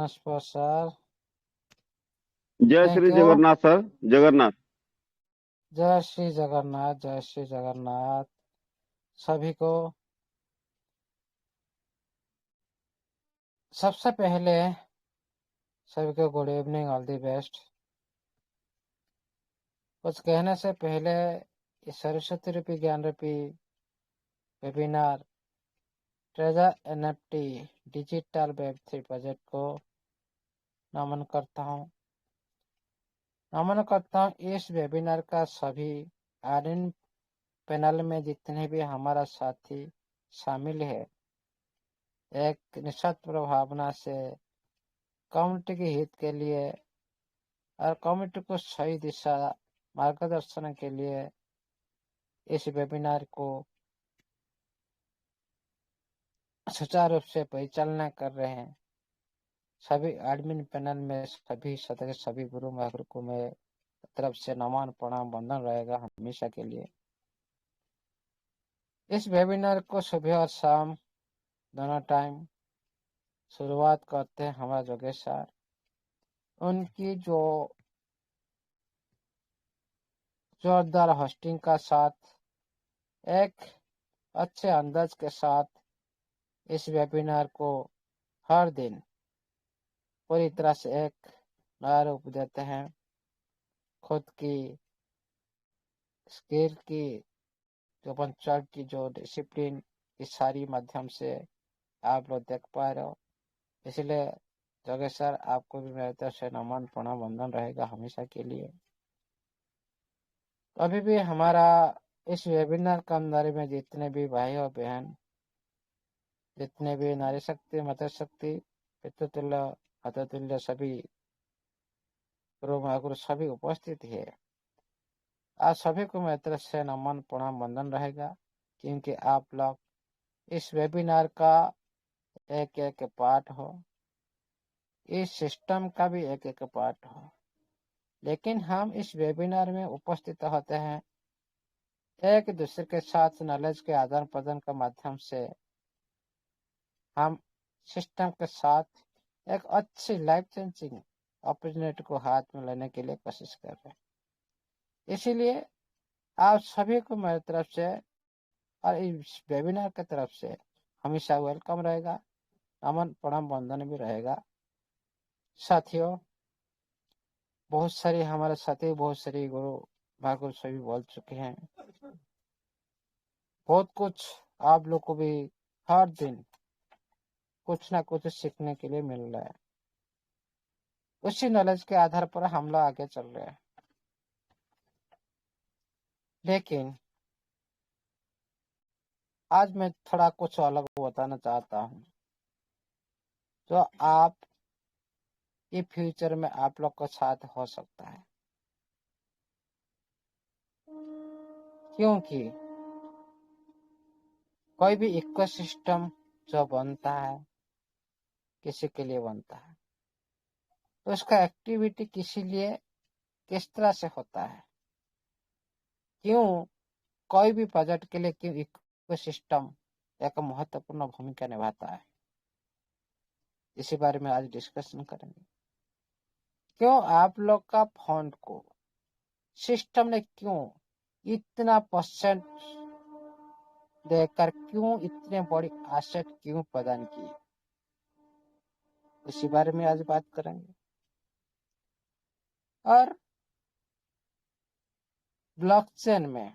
नमस्कार सर। जय thank Shri you. Jagannath sir. Jagannath. जय श्री जगन्नाथ, जय श्री जगन्नाथ सभी को। सबसे पहले सभी को good evening, all the best. कुछ कहने से पहले इस सरस्वती रूपी ज्ञान रूपी webinar treasure NFT digital web 3 project को नमन करता हूँ। इस वेबिनार का सभी आर्यन पैनल में जितने भी हमारा साथी शामिल है, एक निस्वार्थ भावना से कम्युनिटी के हित के लिए और कम्युनिटी को सही दिशा मार्गदर्शन के लिए इस वेबिनार को सुचारू रूप से परिचालना कर रहे हैं। सभी एडमिन पैनल में सभी सदस्य, सभी गुरु महागुरु को मेरे तरफ से नमन प्रणाम वंदन रहेगा हमेशा के लिए। इस वेबिनार को सुबह और शाम दोनों टाइम शुरुआत करते हैं हमारा जोगेश सर। उनकी जो जोरदार होस्टिंग का साथ, एक अच्छे अंदाज के साथ इस वेबिनार को हर दिन पूरी तरह से एक नया रूप देते हैं। खुद की स्किल की जो पंचायत की जो डिसिप्लिन इस सारी माध्यम से आप लोग देख पा रहे हो, इसलिए जोगेश सर आपको भी मेरे तरफ से नमन प्रणाम वंदन रहेगा हमेशा के लिए। तो अभी भी हमारा इस वेबिनार के अंदर में जितने भी भाई और बहन, जितने भी नारी शक्ति, मातृ शक्ति, पितृतुल्य, मातृतुल्य सभी गुरु महागुरु सभी उपस्थित है, आज सभी को मेरी तरफ से नमन प्रणाम वंदन रहेगा, क्योंकि आप लोग इस वेबिनार का एक एक पार्ट हो, इस सिस्टम का भी एक एक पार्ट हो। लेकिन हम इस वेबिनार में उपस्थित होते हैं एक दूसरे के साथ नॉलेज के आदान प्रदान के माध्यम से हम सिस्टम के साथ एक अच्छी लाइफ चेंजिंग अपॉर्चुनिटी को हाथ में लेने के लिए कोशिश कर रहे हैं। इसीलिए आप सभी को मेरी तरफ से और इस वेबिनार की तरफ से हमेशा वेलकम रहेगा, नमन प्रणाम वंदन भी रहेगा। साथियों, बहुत सारे हमारे साथी, बहुत सारे गुरु भागवत सभी बोल चुके हैं। बहुत कुछ आप लोग को भी हर दिन कुछ ना कुछ सीखने के लिए मिल रहा है। उसी नॉलेज के आधार पर हम लोग आगे चल रहे हैं। लेकिन आज मैं थोड़ा कुछ अलग बताना चाहता हूँ, जो आप ये फ्यूचर में आप लोग के साथ हो सकता है। क्योंकि कोई भी इकोसिस्टम जो बनता है किसी के लिए बनता है, तो उसका एक्टिविटी किसी लिए किस तरह से होता है, क्यों कोई भी प्रोजेक्ट के लिए क्यों इकोसिस्टम एक महत्वपूर्ण भूमिका निभाता है, इसी बारे में आज डिस्कशन करेंगे। क्यों आप लोग का फंड को सिस्टम ने क्यों इतना परसेंट देकर क्यों इतने बड़ी एसेट क्यों प्रदान की, उसी बारे में आज बात करेंगे। और ब्लॉकचेन में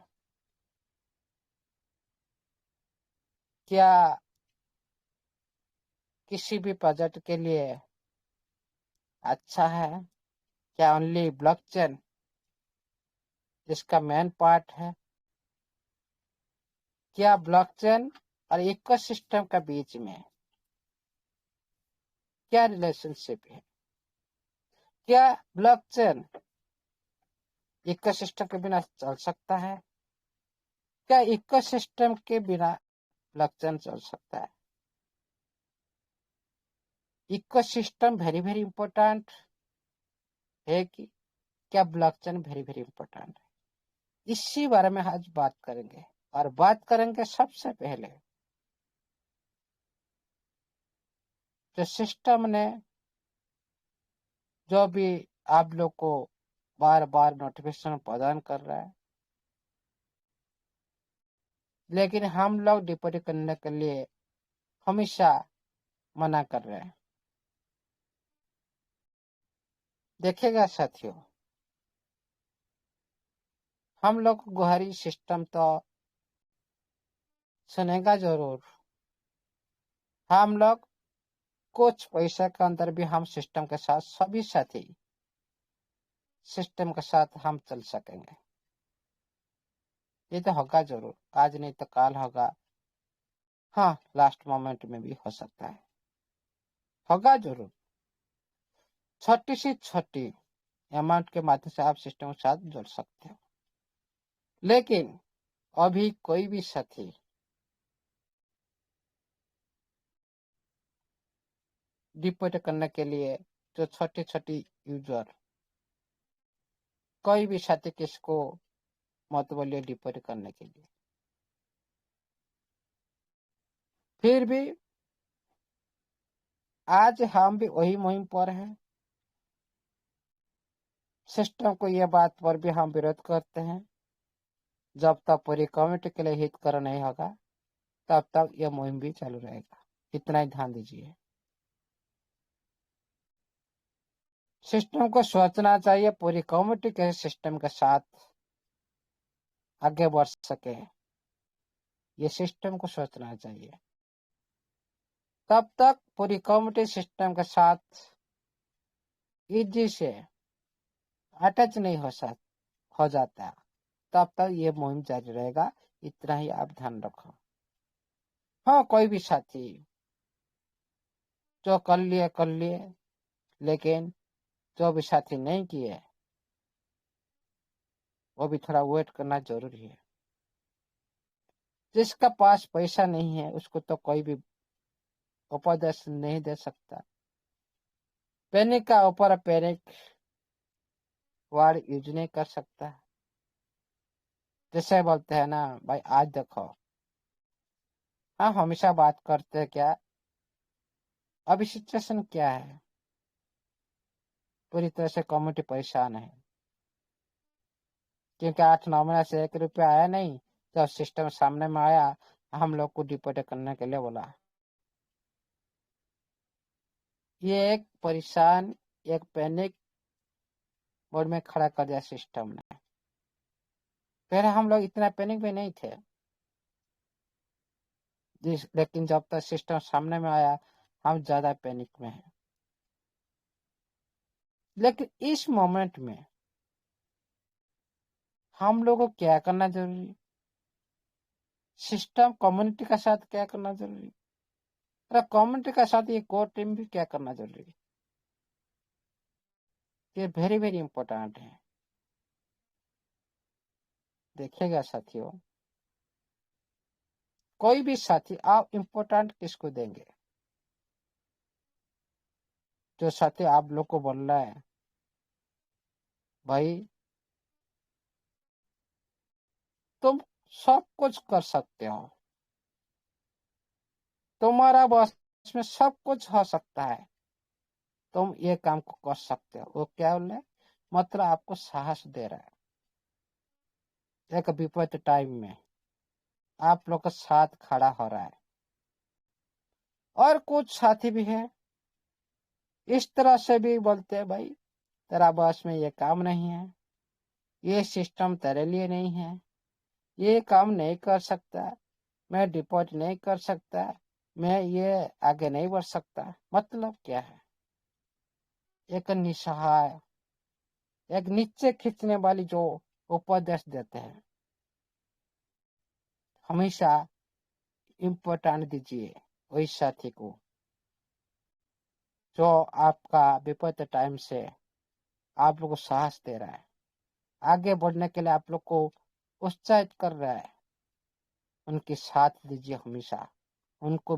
क्या किसी भी प्रोजेक्ट के लिए अच्छा है? क्या ओनली ब्लॉकचेन जिसका मेन पार्ट है? क्या ब्लॉकचेन और इकोसिस्टम के बीच में क्या रिलेशनशिप है? क्या ब्लॉकचेन इकोसिस्टम के बिना चल सकता है? क्या इकोसिस्टम के बिना ब्लॉकचेन चल सकता है? इकोसिस्टम वेरी वेरी इंपॉर्टेंट है कि क्या ब्लॉकचेन वेरी वेरी इंपॉर्टेंट है? इसी बारे में आज बात करेंगे। और बात करेंगे सबसे पहले जो सिस्टम ने जो भी आप लोग को बार बार नोटिफिकेशन प्रदान कर रहा है, लेकिन हम लोग डिपॉजिट करने के लिए हमेशा मना कर रहे हैं। देखिएगा साथियों, हम लोग को गुहारी सिस्टम तो सुनेगा जरूर। हम लोग कुछ पैसा के अंदर भी हम सिस्टम के साथ, सभी साथी सिस्टम के साथ हम चल सकेंगे। ये तो होगा जरूर, आज नहीं तो कल होगा। हाँ, लास्ट मोमेंट में भी हो सकता है, होगा जरूर। छोटी सी छोटी अमाउंट के माध्यम से आप सिस्टम के साथ जुड़ सकते हो। लेकिन अभी कोई भी साथी डिपॉजिट करने के लिए, जो छोटी छोटी यूजर, कोई भी साथी किसको मत बोलिए डिपॉजिट करने के लिए। फिर भी आज हम भी वही मुहिम पर हैं। सिस्टम को यह बात पर भी हम विरोध करते हैं, जब तक पूरी कम्युनिटी के लिए हितकर नहीं होगा तब तक यह मुहिम भी चालू रहेगा। इतना ही ध्यान दीजिए। सिस्टम को सोचना चाहिए पूरी कम्युनिटी के सिस्टम के साथ आगे बढ़ सके, ये सिस्टम को सोचना चाहिए। तब तक पूरी कम्युनिटी सिस्टम के साथ इजी से अटैच नहीं हो जाता, तब तक ये मुहिम जारी रहेगा। इतना ही आप ध्यान रखो। हाँ, कोई भी साथी जो कर लिए, लेकिन जो भी साथी नहीं किए वो भी थोड़ा वेट करना जरूरी है। जिसका पास पैसा नहीं है उसको तो कोई भी उपदेश नहीं दे सकता। पैनिक का ऊपर पैनिक वर्ड यूज नहीं कर सकता। जैसे बोलते हैं ना भाई, आज देखो, हम हमेशा बात करते हैं क्या, अभी सिचुएशन क्या है, पूरी तरह से कम्युनिटी परेशान है। क्योंकि 8-9 महीने से 1 रुपया आया नहीं। जब सिस्टम सामने में आया, हम लोग को डिपोजिट करने के लिए बोला। ये एक परेशान, एक पैनिक मोड में खड़ा कर दिया सिस्टम ने। पहले हम लोग इतना पैनिक में नहीं थे, लेकिन जब तक सिस्टम सामने में आया हम ज्यादा पैनिक में हैं। लेकिन इस मोमेंट में हम लोगों को क्या करना जरूरी, सिस्टम कम्युनिटी के साथ क्या करना जरूरी, अरे कम्युनिटी के साथ ये कोर टीम भी क्या करना जरूरी, ये वेरी वेरी इंपॉर्टेंट है। देखिएगा साथियों, कोई भी साथी आप इंपॉर्टेंट किसको देंगे, जो साथी आप लोग को बोल रहा है भाई तुम सब कुछ कर सकते हो, तुम्हारा बस में सब कुछ हो सकता है, तुम ये काम को कर सकते हो, वो क्या बोल रहा है, मतलब आपको साहस दे रहा है। एक विपरीत टाइम में आप लोग के साथ खड़ा हो रहा है। और कुछ साथी भी है इस तरह से भी बोलते हैं भाई तेरा बस में ये काम नहीं है, ये सिस्टम तेरे लिए नहीं है, ये काम नहीं कर सकता, मैं डिपॉजिट नहीं कर सकता, मैं ये आगे नहीं बढ़ सकता। मतलब क्या है, एक निसहाय, एक नीचे खींचने वाली जो उपदेश देते हैं। हमेशा इम्पोर्टेंट दीजिए वही साथी को जो आपका विपरीत टाइम से आप लोग को साहस दे रहा है, आगे बढ़ने के लिए आप लोग को उत्साहित कर रहा है। उनके साथ दीजिए हमेशा। उनको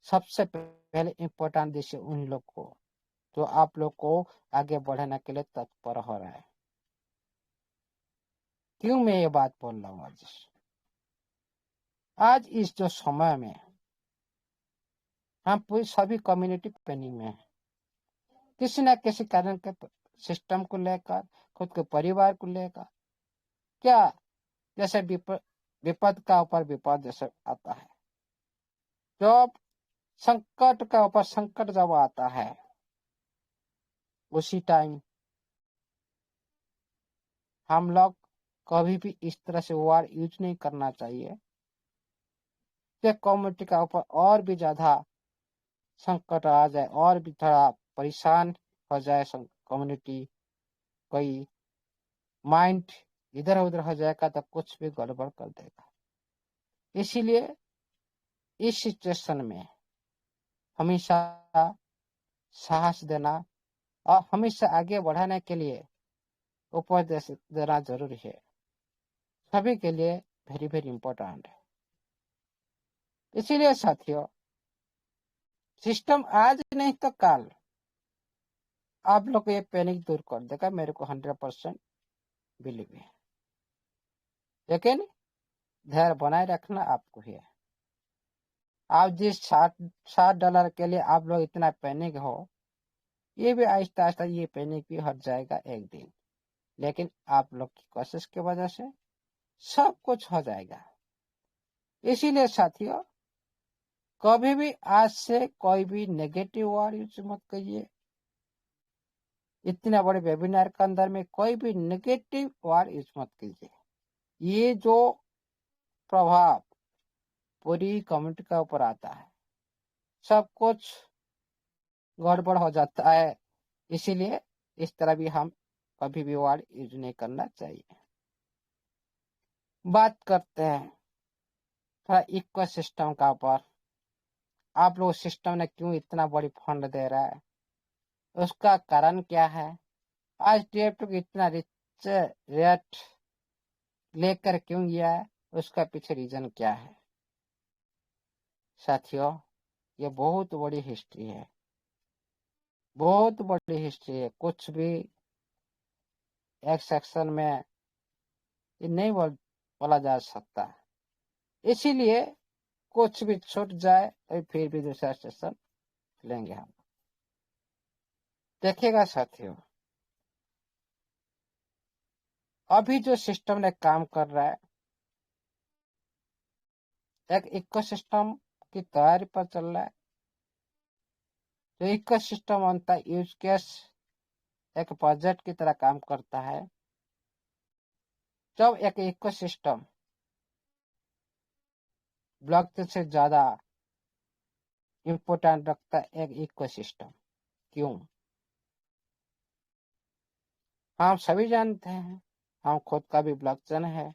सबसे पहले इम्पोर्टेंट दीजिए उन लोग को जो आप लोग को आगे बढ़ने के लिए तत्पर हो रहा है। क्यों मैं ये बात बोल रहा हूँ आज इस जो समय में हम पूरी सभी कम्युनिटी पेनिंग में है। किसी न किसी कारण के सिस्टम को लेकर, खुद के परिवार को लेकर, क्या जैसे विपद का ऊपर विपद जैसे आता है, जब संकट का ऊपर संकट जब आता है, उसी टाइम हम लोग कभी भी इस तरह से वर्ड यूज नहीं करना चाहिए कि कम्युनिटी का ऊपर और भी ज्यादा संकट आ जाए और भी थोड़ा परेशान हो जाए कम्युनिटी, कोई माइंड इधर उधर हो जाएगा तो कुछ भी गड़बड़ कर देगा। इसीलिए इस सिचुएशन में हमेशा साहस देना और हमेशा आगे बढ़ाने के लिए उपदेश देना जरूरी है, सभी के लिए वेरी वेरी इंपॉर्टेंट है। इसीलिए साथियों, सिस्टम आज नहीं तो कल आप लोग को ये पैनिक दूर कर देगा, मेरे को 100% बिलीव है। लेकिन धैर्य बनाए रखना आपको है। आप जिस $60 के लिए आप लोग इतना पैनिक हो, ये भी आहिस्ता आहिस्ता ये पैनिक भी हट जाएगा एक दिन। लेकिन आप लोग की कोशिश की वजह से सब कुछ हो जाएगा। इसीलिए साथियों, कभी भी आज से कोई भी नेगेटिव वर्ड यूज मत करिए। इतने बड़े वेबिनार के अंदर में कोई भी नेगेटिव वर्ड यूज मत कीजिए। ये जो प्रभाव पूरी कम्युनिटी के ऊपर आता है, सब कुछ गड़बड़ हो जाता है। इसीलिए इस तरह भी हम कभी भी वर्ड यूज नहीं करना चाहिए। बात करते हैं थोड़ा इको सिस्टम का ऊपर। आप लोग सिस्टम ने क्यों इतना बड़ी फंड दे रहा है, उसका कारण क्या है, आज डेट को इतना रिच रेट लेकर क्यों गया है, उसका पीछे रीजन क्या है। साथियों, ये बहुत बड़ी हिस्ट्री है, बहुत बड़ी हिस्ट्री है। कुछ भी एक सेक्शन में ये नहीं बोला जा सकता। इसीलिए कुछ भी छूट जाए तो फिर भी दूसरा सेक्शन लेंगे हम। देखिएगा साथियों, अभी जो सिस्टम ने काम कर रहा है, एक इकोसिस्टम की तैयारी पर चल रहा है। जो इकोसिस्टम बनता है, यूज केस एक प्रोजेक्ट की तरह काम करता है। जब एक इकोसिस्टम ब्लॉकचेन से ज्यादा इम्पोर्टेंट रखता है एक इकोसिस्टम, क्यों? हम सभी जानते हैं, हम खुद का भी ब्लॉकचेन है।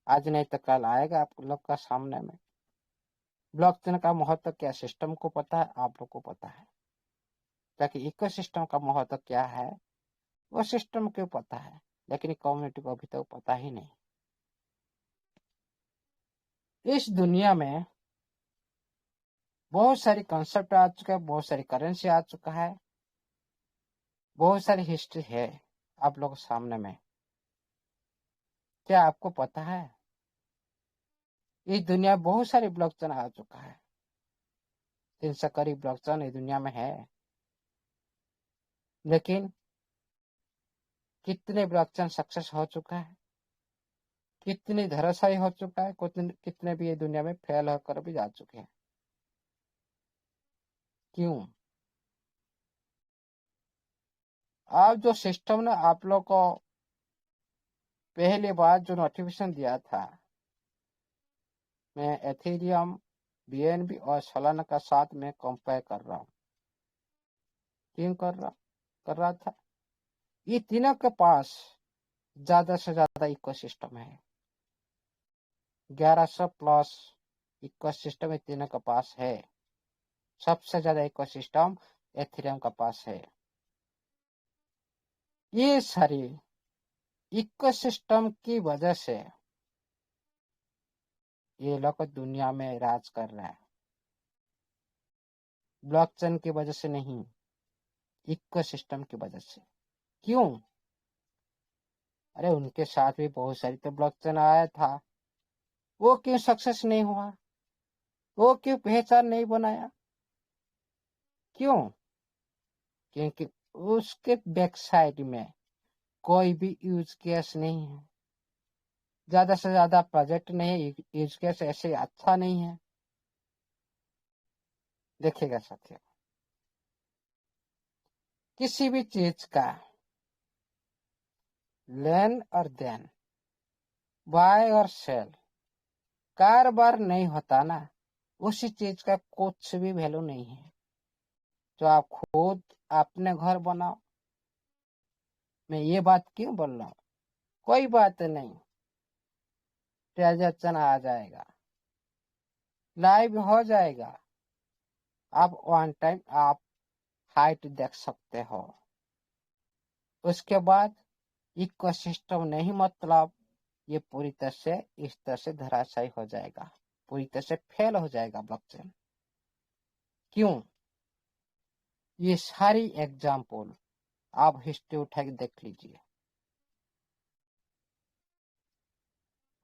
आज नहीं तो कल आएगा आप लोग का सामने में। ब्लॉकचेन का महत्व क्या, सिस्टम को पता है, आप लोग को पता है, ताकि इकोसिस्टम का महत्व क्या है वो सिस्टम को पता है, लेकिन कम्युनिटी को अभी तक पता ही नहीं। इस दुनिया में बहुत सारी कंसेप्ट आ चुका है, बहुत सारी करेंसी आ चुका है, बहुत सारी हिस्ट्री है आप लोग सामने में। क्या आपको पता है इस दुनिया में बहुत सारी ब्लॉकचेन आ चुका है? 300 करीब ब्लॉकचेन इस दुनिया में है। लेकिन कितने ब्लॉकचेन सक्सेस हो चुका है, कितनी धराशायी हो चुका है, कितने भी ये दुनिया में फेल होकर भी जा चुके हैं। क्यों? आज जो सिस्टम ने आप लोग को पहली बार जो नोटिफिकेशन दिया था, मैं एथेरियम, बीएनबी और सोलाना का साथ में कंपेयर कर रहा हूँ। क्यों कर रहा था? ये तीनों के पास ज्यादा से ज्यादा इकोसिस्टम है। 1100 प्लस इकोसिस्टम ये तीनों के पास है। सबसे ज्यादा इकोसिस्टम एथेरियम का पास है। ये सारी इकोसिस्टम की वजह से ये लोग दुनिया में राज कर रहा है। ब्लॉकचेन की वजह से नहीं, इकोसिस्टम की वजह से। क्यों? अरे उनके साथ भी बहुत सारी तो ब्लॉकचेन आया था, वो क्यों सक्सेस नहीं हुआ, वो क्यों पहचान नहीं बनाया? क्यों? क्योंकि उसके बैक साइड में कोई भी यूज केस नहीं है, ज्यादा से ज्यादा प्रोजेक्ट नहीं है, यूज केस ऐसे अच्छा नहीं है। देखिएगा साथियों, किसी भी चीज का लेन और देन, बाय और सेल कारोबार नहीं होता ना, उसी चीज का कुछ भी वैल्यू नहीं है। तो आप खुद अपने घर बनाओ। मैं ये बात क्यों बोल रहा हूँ, कोई बात नहीं, ट्रांजैक्शन आ जाएगा, लाइव हो जाएगा, आप वन टाइम आप हाइट देख सकते हो। उसके बाद इकोसिस्टम नहीं, मतलब ये पूरी तरह से इस तरह से धराशायी हो जाएगा, पूरी तरह से फेल हो जाएगा ब्लॉकचेन। क्यों? ये सारी एग्जाम्पल आप हिस्ट्री उठा के देख लीजिए।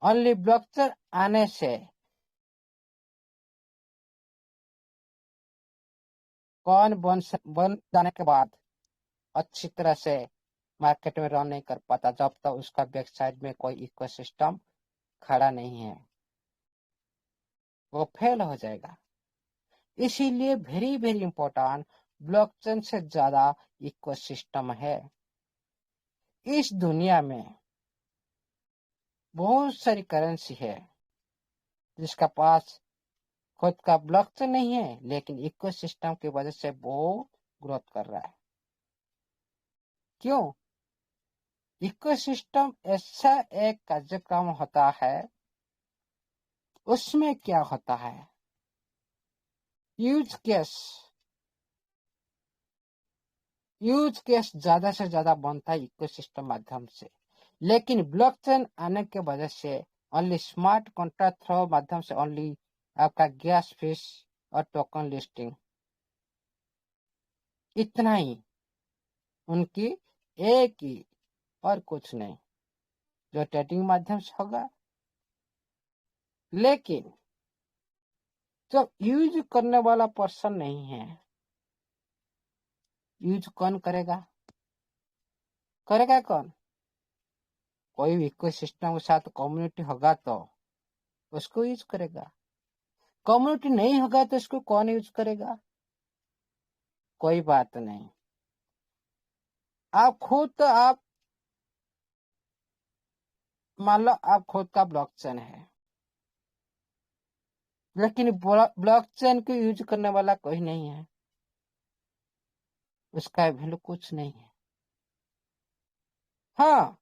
ओनली ब्लॉकचेन आने से कौन बन जाने के बाद अच्छी तरह से मार्केट में रन नहीं कर पाता जब तक उसका बैक साइड में कोई इकोसिस्टम खड़ा नहीं है, वो फेल हो जाएगा। इसीलिए वेरी वेरी इंपॉर्टेंट, ब्लॉकचेन से ज्यादा इकोसिस्टम है। इस दुनिया में बहुत सारी करेंसी है जिसका पास खुद का ब्लॉकचेन नहीं है, लेकिन इकोसिस्टम की वजह से वो ग्रोथ कर रहा है। क्यों? इकोसिस्टम ऐसा एक कार्यक्रम होता है, उसमें क्या होता है, यूज केस ज्यादा से ज्यादा बनता है इकोसिस्टम माध्यम से। लेकिन ब्लॉकचेन आने के वजह से ओनली स्मार्ट कॉन्ट्रैक्ट थ्रो माध्यम से ओनली आपका गैस फीस और टोकन लिस्टिंग, इतना ही उनकी एक ही, और कुछ नहीं, जो ट्रेडिंग माध्यम से होगा। लेकिन जब यूज करने वाला पर्सन नहीं है, यूज कौन करेगा? करेगा कौन? कोई भी इकोसिस्टम के साथ कम्युनिटी होगा तो उसको यूज करेगा, कम्युनिटी नहीं होगा तो इसको कौन यूज करेगा? कोई बात नहीं, आप खुद तो आप मान लो आप खुद का ब्लॉकचेन है, लेकिन ब्लॉकचेन को यूज करने वाला कोई नहीं है, उसका वैल्यू कुछ नहीं है। हाँ,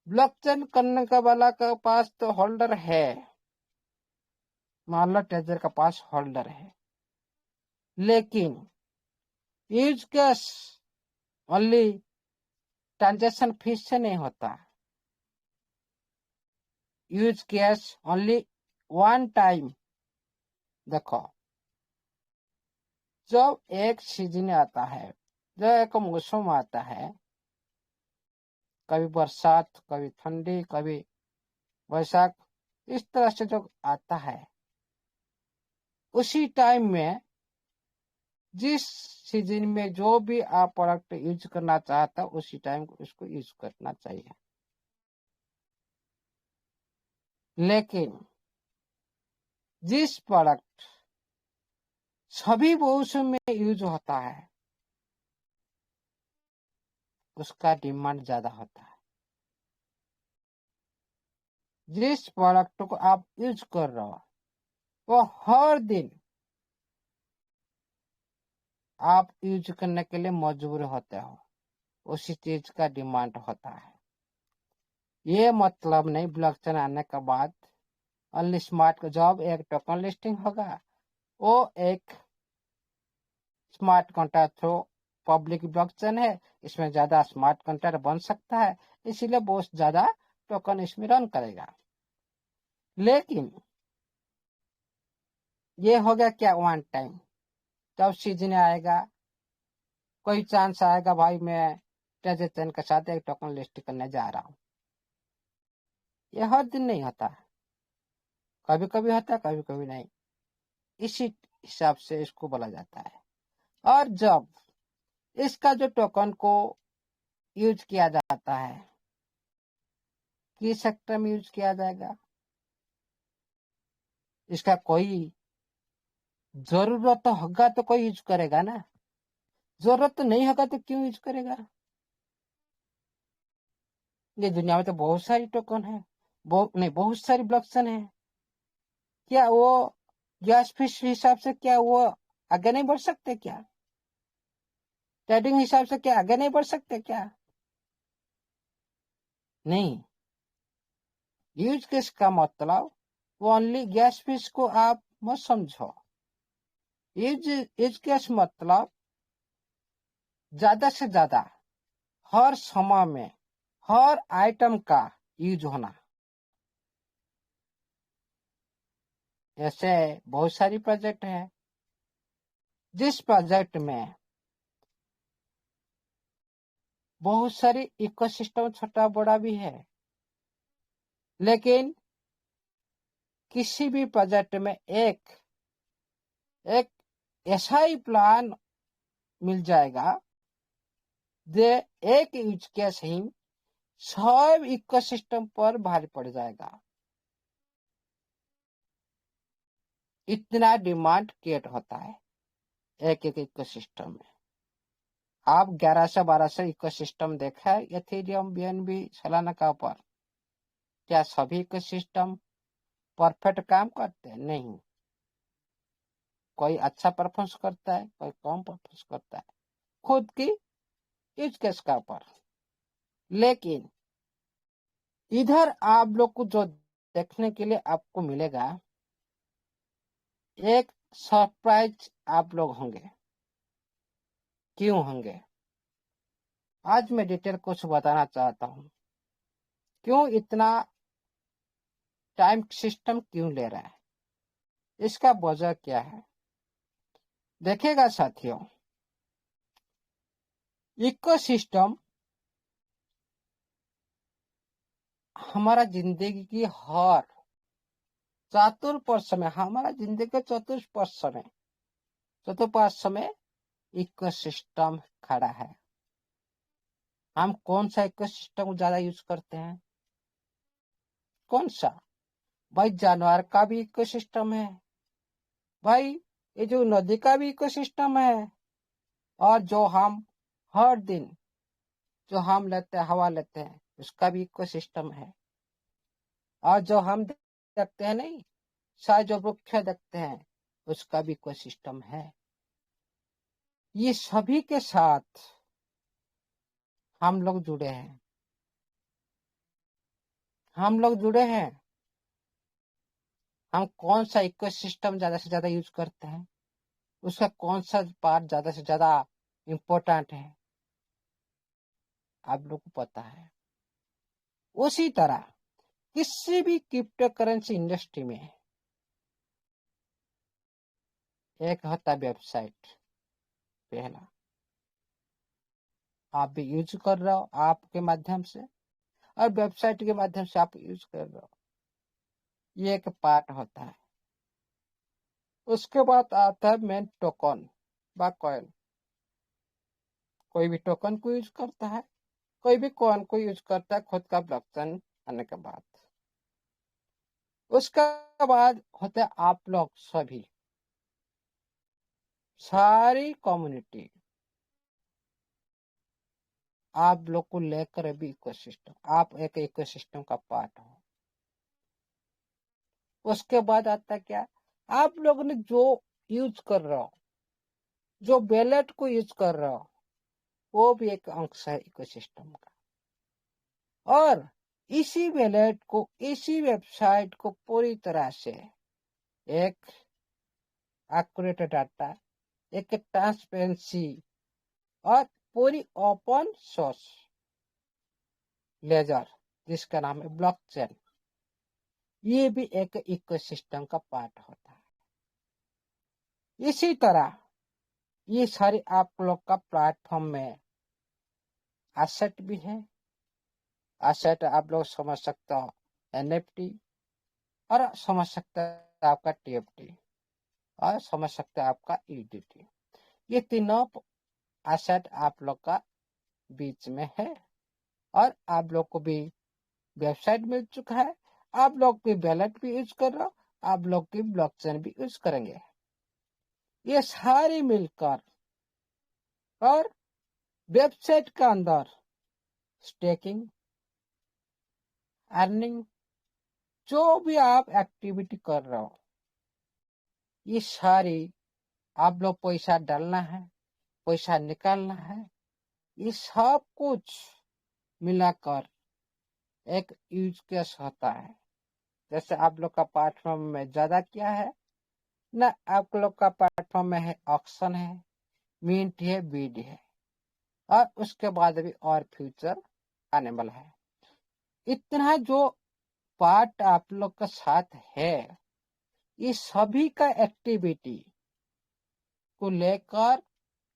ब्लॉकचेन करने का वाला के पास तो होल्डर है, मान लो ट्रेजर का पास होल्डर है, लेकिन use cash only transaction fees से नहीं होता, use cash only one time. देखो, जब एक सीजन आता है, जब एक मौसम आता है, कभी बरसात, कभी ठंडी, कभी वैसाख, इस तरह से जो आता है, उसी टाइम में जिस सीजन में जो भी आप प्रोडक्ट यूज करना चाहता हो उसी टाइम उसको यूज करना चाहिए। लेकिन जिस प्रोडक्ट सभी मौसम में यूज होता है उसका डिमांड ज्यादा होता है। जिस प्रोडक्ट को आप यूज कर रहे हो वो हर दिन आप यूज करने के लिए मजबूर होते हो, उसी चीज का डिमांड होता है। ये मतलब नहीं ब्लॉकचेन आने के बाद ओनली स्मार्ट का जॉब एक टोकन लिस्टिंग होगा, वो एक smart contract through public blockchain है, इसमें ज्यादा स्मार्ट कॉन्ट्रैक्ट बन सकता है, इसीलिए बहुत ज्यादा टोकन इसमें रन करेगा। लेकिन ये हो गया क्या, वन टाइम। जब सीजन आएगा, कोई चांस आएगा, भाई मैं ट्रांजेक्शन के साथ एक टोकन लिस्ट करने जा रहा हूँ, ये हर दिन नहीं होता, कभी कभी होता है, कभी कभी नहीं, इसी हिसाब से इसको बोला जाता है। और जब इसका जो टोकन को यूज किया जाता है, किस सेक्टर में यूज किया जाएगा? इसका कोई जरूरत तो होगा तो कोई यूज करेगा ना, जरूरत तो नहीं होगा तो क्यों यूज करेगा? ये दुनिया में तो बहुत सारी टोकन है, बहुत सारी ब्लॉकचेन है। क्या वो गैस फीस हिसाब से क्या वो आगे नहीं बढ़ सकते क्या? ट्रेडिंग हिसाब से क्या आगे नहीं बढ़ सकते क्या? नहीं। यूज केस का मतलब वो ओनली गैस फीस को आप मत समझो। यूज केस मतलब ज्यादा से ज्यादा हर समय में हर आइटम का यूज होना। ऐसे बहुत सारी प्रोजेक्ट है, जिस प्रोजेक्ट में बहुत सारी इकोसिस्टम छोटा बड़ा भी है, लेकिन किसी भी प्रोजेक्ट में एक ऐसा ही प्लान मिल जाएगा जो एक यूज केस ही सब इकोसिस्टम पर भारी पड़ जाएगा। इतना डिमांड क्रिएट होता है एक एक इकोसिस्टम में। आप 1100-1200 इकोसिस्टम देखा है एथेरियम बीएनबी सोलाना का ऊपर? क्या सभी इकोसिस्टम परफेक्ट काम करते हैं? नहीं। कोई अच्छा परफॉर्मेंस करता है, कोई कम परफॉर्मेंस करता है, खुद की यूज केस का ऊपर। लेकिन इधर आप लोग को जो देखने के लिए आपको मिलेगा, एक सरप्राइज आप लोग होंगे। क्यों होंगे? आज मैं डिटेल कुछ बताना चाहता हूँ। क्यों इतना टाइम सिस्टम क्यों ले रहा है, इसका वजह क्या है? देखिएगा साथियों, इकोसिस्टम हमारा जिंदगी की हर चतुर्पर्श में, हमारा जिंदगी के चतुर्पर्श में इकोसिस्टम खड़ा है। हम कौन सा इकोसिस्टम ज्यादा यूज करते हैं? कौन सा? भाई जानवर का भी इकोसिस्टम है, भाई ये जो नदी का भी इकोसिस्टम है, और जो हम हर दिन जो हम लेते हैं, हवा लेते हैं, उसका भी इकोसिस्टम है। और जो हम देखते हैं नहीं, शायद जो वृक्ष देखते हैं, उसका भी इकोसिस्टम है। ये सभी के साथ हम लोग जुड़े हैं। हम लोग जुड़े हैं। हम कौन सा इकोसिस्टम ज्यादा से ज्यादा यूज करते हैं, उसका कौन सा पार्ट ज्यादा से ज्यादा इम्पोर्टेंट है, आप लोग को पता है। उसी तरह किसी भी क्रिप्टो करेंसी इंडस्ट्री में एक होता है वेबसाइट। पहला आप भी यूज कर रहे हो आपके माध्यम से, और वेबसाइट के माध्यम से आप यूज कर रहे हो, ये एक पार्ट होता है। उसके बाद आता है मेन टोकन व कॉइन। कोई भी टोकन को यूज करता है, कोई भी कॉइन को यूज करता है खुद का ब्लॉकचेन आने के बाद। उसके बाद होते हैं आप लोग सभी, सारी कम्युनिटी, आप लोग को लेकर भी इकोसिस्टम, आप एक इकोसिस्टम का पार्ट हो। उसके बाद आता है क्या? आप लोग ने जो यूज कर रहे हो, जो वैलेट को यूज कर रहे हो, वो भी एक अंश है इकोसिस्टम का। और इसी वैलेट को, इसी वेबसाइट को पूरी तरह से एक एक्यूरेट डाटा, एक ट्रांसपेरेंसी और पूरी ओपन सोर्स लेजर, जिसका नाम है ब्लॉकचेन, ये भी एक इकोसिस्टम का पार्ट होता है। इसी तरह ये सारे आप लोग का प्लेटफॉर्म में एसेट भी है। एसेट आप लोग समझ सकते हो एनएफटी, और समझ सकते हैं आपका टीएफटी, और समझ सकते हैं आपका ईडीटी। ये तीनों एसेट आप लोग का बीच में है, और आप लोग को भी वेबसाइट मिल चुका है, आप लोग भी बैलेट भी यूज कर रहे हो, आप लोग की ब्लॉकचेन भी यूज करेंगे। ये सारी मिलकर और वेबसाइट के अंदर स्टेकिंग, अर्निंग, जो भी आप एक्टिविटी कर रहे हो, ये सारी आप लोग पैसा डालना है, पैसा निकालना है, ये सब कुछ मिलाकर एक यूज केस होता है। जैसे आप लोग का प्लेटफॉर्म में ज्यादा क्या है ना, आप लोग का प्लेटफॉर्म में है ऑक्शन है, मिंट है, बीड है, और उसके बाद भी और फ्यूचर आने वाला है। इतना जो पार्ट आप लोग का साथ है, ये सभी का एक्टिविटी को लेकर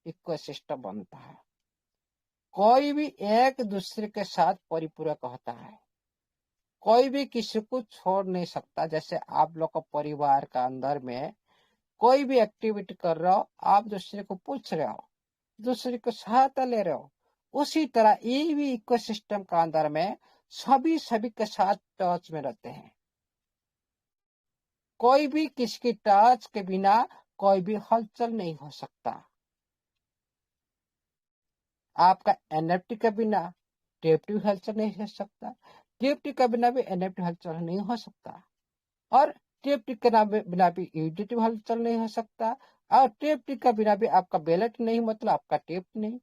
इकोसिस्टम बनता है। कोई भी एक दूसरे के साथ परिपूरक होता है, कोई भी किसी को छोड़ नहीं सकता। जैसे आप लोग का परिवार का अंदर में कोई भी एक्टिविटी कर रहे हो, आप दूसरे को पूछ रहे हो, दूसरे को सहायता ले रहे हो, उसी तरह ये भी इकोसिस्टम का अंदर में सभी के साथ टच में रहते हैं। कोई भी किसी की टच के बिना कोई भी हलचल नहीं हो सकता। आपका एनएफटी के बिना टीएफटी हलचल नहीं हो सकता, टीएफटी के बिना भी एनएफटी हलचल नहीं हो सकता, और टीएफटी के बिना भी यूडीटी हलचल नहीं हो सकता, और टीएफटी के बिना भी आपका बैलेट नहीं, मतलब आपका टेप नहीं।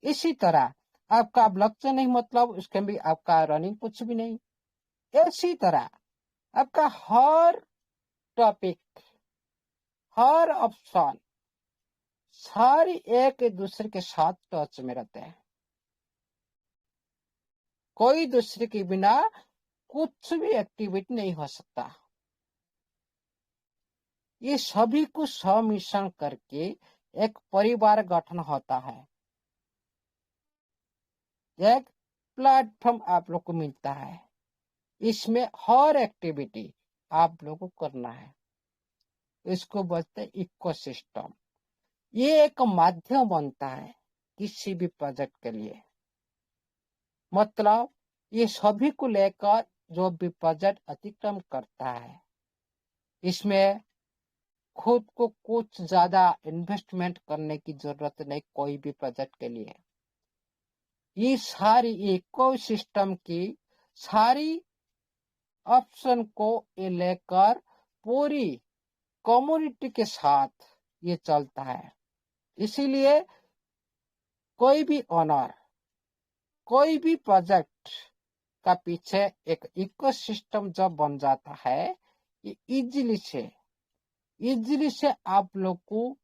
इसी तरह आपका ब्लॉकचेन नहीं, मतलब उसके भी आपका रनिंग कुछ भी नहीं। इसी तरह आपका हर टॉपिक, हर ऑप्शन, सारी एक दूसरे के साथ टच में रहते हैं। कोई दूसरे के बिना कुछ भी एक्टिविटी नहीं हो सकता। ये सभी को सम्मिश्रण करके एक परिवार गठन होता है, एक प्लेटफॉर्म आप लोग को मिलता है। इसमें हर एक्टिविटी आप लोग को करना है, इसको बोलते हैं इकोसिस्टम। ये एक माध्यम बनता है किसी भी प्रोजेक्ट के लिए, मतलब ये सभी को लेकर जो भी प्रोजेक्ट अतिक्रम करता है, इसमें खुद को कुछ ज्यादा इन्वेस्टमेंट करने की जरूरत नहीं कोई भी प्रोजेक्ट के लिए। ये सारी इकोसिस्टम की सारी ऑप्शन को ये लेकर पूरी कम्युनिटी के साथ ये चलता है। इसीलिए कोई भी ऑनर, कोई भी प्रोजेक्ट का पीछे एक इकोसिस्टम जब बन जाता है, ये इजीली से आप लोग को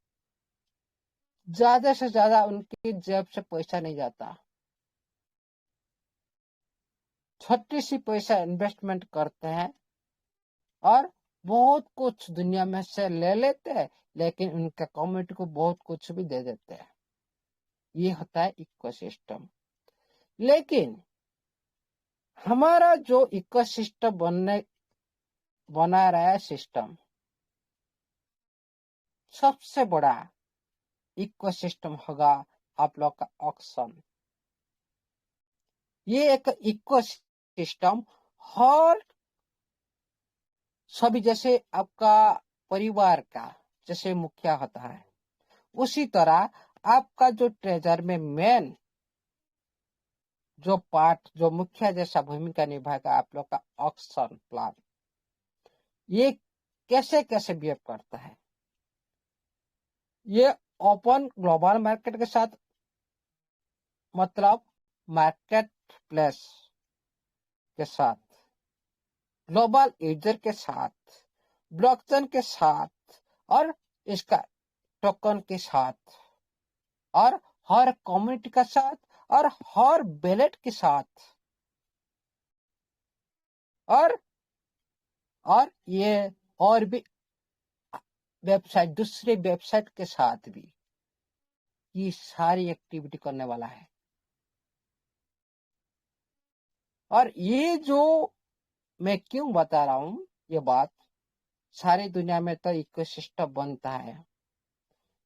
ज्यादा से ज्यादा उनकी जेब से पैसा नहीं जाता। छोटी सी पैसा इन्वेस्टमेंट करते हैं और बहुत कुछ दुनिया में से ले लेते हैं, लेकिन उनका कम्युनिटी को बहुत कुछ भी दे देते हैं। ये होता है इकोसिस्टम। लेकिन हमारा जो इकोसिस्टम बना रहा है सिस्टम, सबसे बड़ा इकोसिस्टम होगा आप लोग का ऑक्शन। ये एक इकोसिस्टम हर सभी, जैसे आपका परिवार का जैसे मुखिया होता है, उसी तरह आपका जो ट्रेजर में मेन जो पार्ट, जो मुखिया जैसा भूमिका निभाएगा आप लोग का ऑक्शन प्लान। ये कैसे कैसे बिहेव करता है, ये ओपन ग्लोबल मार्केट के साथ, मतलब मार्केट प्लेस के साथ, ग्लोबल यूजर के साथ, ब्लॉकचेन के साथ, और इसका टोकन के साथ, और हर कम्युनिटी के साथ, और हर बैलेट के साथ, और ये और भी वेबसाइट, दूसरे वेबसाइट के साथ भी ये सारी एक्टिविटी करने वाला है। और ये जो मैं क्यों बता रहा हूं ये बात, सारी दुनिया में तो इकोसिस्टम बनता है,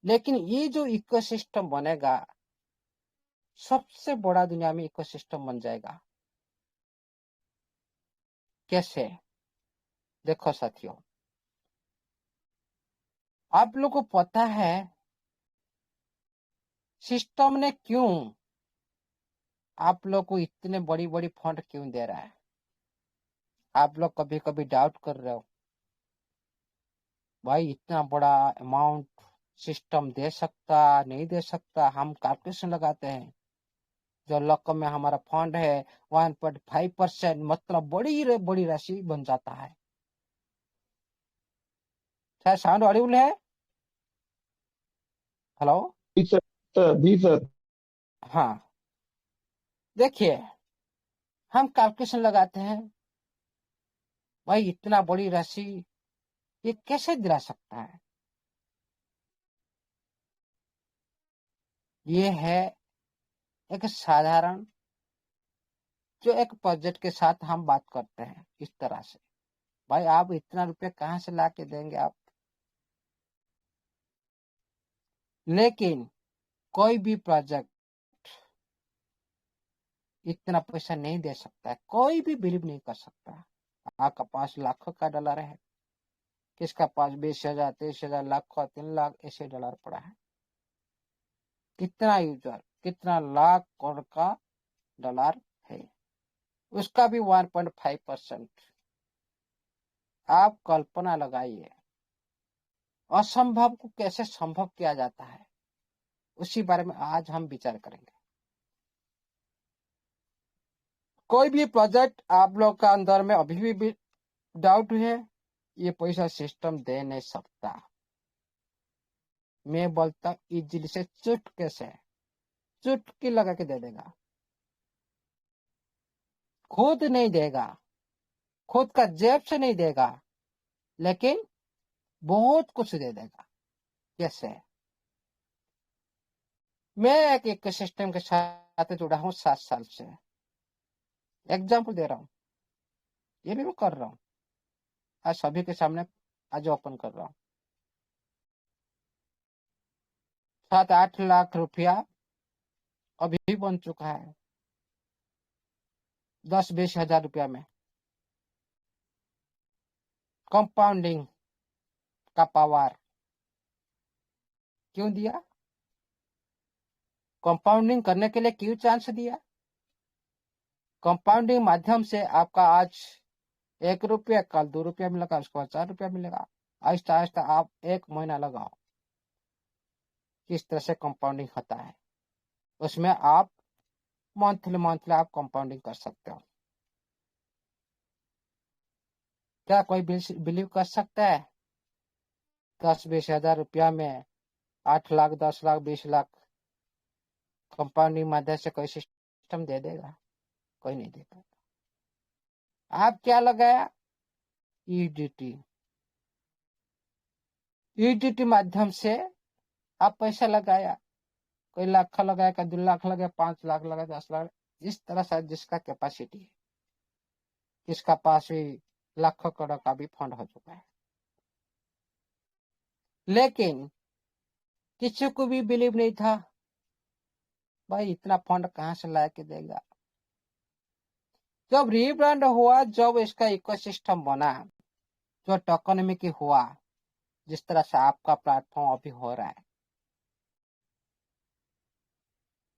लेकिन ये जो इकोसिस्टम बनेगा सबसे बड़ा दुनिया में इकोसिस्टम बन जाएगा। कैसे? देखो साथियों, आप लोगों को पता है सिस्टम ने क्यों आप लोग को इतने बड़ी बड़ी फंड क्यों दे रहा है? आप लोग कभी कभी डाउट कर रहे हो, भाई इतना बड़ा अमाउंट सिस्टम दे सकता नहीं दे सकता? हम कैलकुलेशन लगाते हैं, जो लक में हमारा फंड है 1.5%, मतलब बड़ी राशि बन जाता है। क्या साउंड ऑडिबल है? हेलो? जी सर, जी सर। हाँ, देखिए, हम कैलकुलेशन लगाते हैं, भाई इतना बड़ी राशि ये कैसे दिला सकता है? ये है एक साधारण, जो एक प्रोजेक्ट के साथ हम बात करते हैं इस तरह से, भाई आप इतना रुपये कहाँ से ला के देंगे आप? लेकिन कोई भी प्रोजेक्ट इतना पैसा नहीं दे सकता है, कोई भी बिलीव नहीं कर सकता। आपका पास लाखों का डॉलर है, किसका पास 20,000 23,000 लाख 3 लाख ऐसे डॉलर पड़ा है। कितना यूजर, कितना लाख करोड़ का डॉलर है, उसका भी 1.5%। आप कल्पना लगाइए, असंभव को कैसे संभव किया जाता है, उसी बारे में आज हम विचार करेंगे। कोई भी प्रोजेक्ट आप लोग का अंदर में अभी भी डाउट है, ये पैसा सिस्टम दे नहीं सकता। मैं बोलता इजीली से चुटकी लगा के दे देगा। खुद नहीं देगा, खुद का जेब से नहीं देगा, लेकिन बहुत कुछ दे देगा। कैसे? मैं एक इकोसिस्टम के साथ जुड़ा हूँ 7 साल से। एग्जाम्पल दे रहा हूँ, ये भी मैं कर रहा हूँ, आज सभी के सामने आज ओपन कर रहा हूँ। 7-8 लाख रुपया अभी बन चुका है 10-20 हजार रुपया में। कंपाउंडिंग का पावर क्यों दिया? कंपाउंडिंग करने के लिए क्यों चांस दिया? कंपाउंडिंग माध्यम से आपका आज 1 रुपया, कल 2 रुपया मिलेगा, उसके बाद 4 रुपया मिलेगा। आहिस्ता आहिस्ता आप 1 महीना लगाओ, किस तरह से कंपाउंडिंग होता है। उसमें आप मंथली आप कंपाउंडिंग कर सकते हो। क्या कोई बिलीव कर सकता है 10-20 हजार रुपया में 8 लाख 10 लाख 20 लाख कंपाउंडिंग माध्यम से कोई सिस्टम दे देगा? कोई नहीं देगा। आप क्या लगाया? ईडीटी। ईडीटी माध्यम से आप पैसा लगाया, कोई लाख लगाया, कोई 2 लाख लगाया, 5 लाख लगाया, 10 लाख, इस तरह से जिसका कैपेसिटी है। किसका पास भी लाखों करोड़ का भी फंड हो चुका है, लेकिन किसी को भी बिलीव नहीं था, भाई इतना फंड कहाँ से ला के देगा। जब रीब्रांड हुआ, जब इसका इकोसिस्टम बना, जो टोकनोमी हुआ, जिस तरह से आपका प्लेटफॉर्म अभी हो रहा है,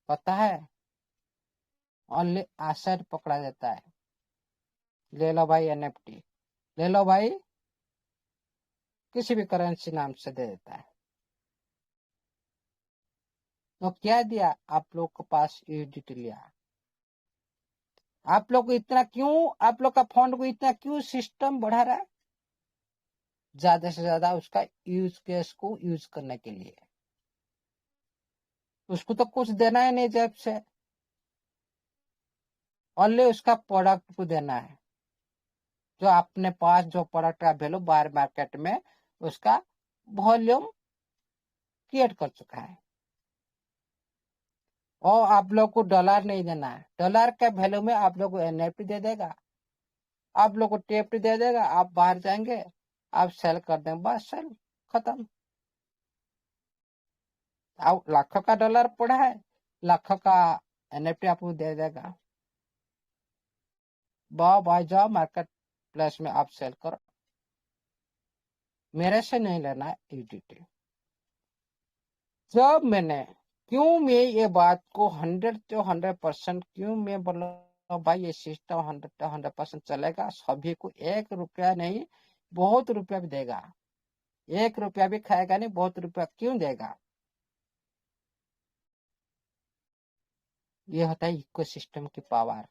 पता है ओनली एसेट पकड़ा जाता है। ले लो भाई एनएफटी, ले लो भाई, किसी भी करेंसी नाम से दे देता है। तो क्या दिया आप लोग के पास? यूडिटी लिया। आप लोग को इतना क्यों, आप लोग का फंड को इतना क्यों सिस्टम बढ़ा रहा है? ज्यादा से ज्यादा उसका यूज केस को यूज करने के लिए। उसको तो कुछ देना है नहीं जेब से, ओनली उसका प्रोडक्ट को देना है। जो अपने पास जो प्रोडक्ट का वैल्यू बाहर मार्केट में उसका वॉल्यूम क्रिएट कर चुका है। और आप लोग को डॉलर नहीं देना है, डॉलर के वैल्यू में आप लोग को एनएफटी दे देगा, आप लोग को टेफ्टी दे देगा। आप बाहर जाएंगे, आप सेल कर देंगे, बस सेल खत्म। अब लाखों का डॉलर पड़ा है, लाखों का एनएफटी आपको दे देगा। भाई जाओ मार्केट प्लेस में आप सेल करो, मेरे से नहीं लेना है यूटिलिटी। जब मैंने क्यों मैं ये बात को 100% क्यों मैं बोला भाई ये सिस्टम 100% चलेगा, सभी को 1 रुपया नहीं बहुत रुपया भी देगा, 1 रुपया भी खाएगा नहीं बहुत रुपया क्यों देगा। ये होता है इकोसिस्टम की पावर।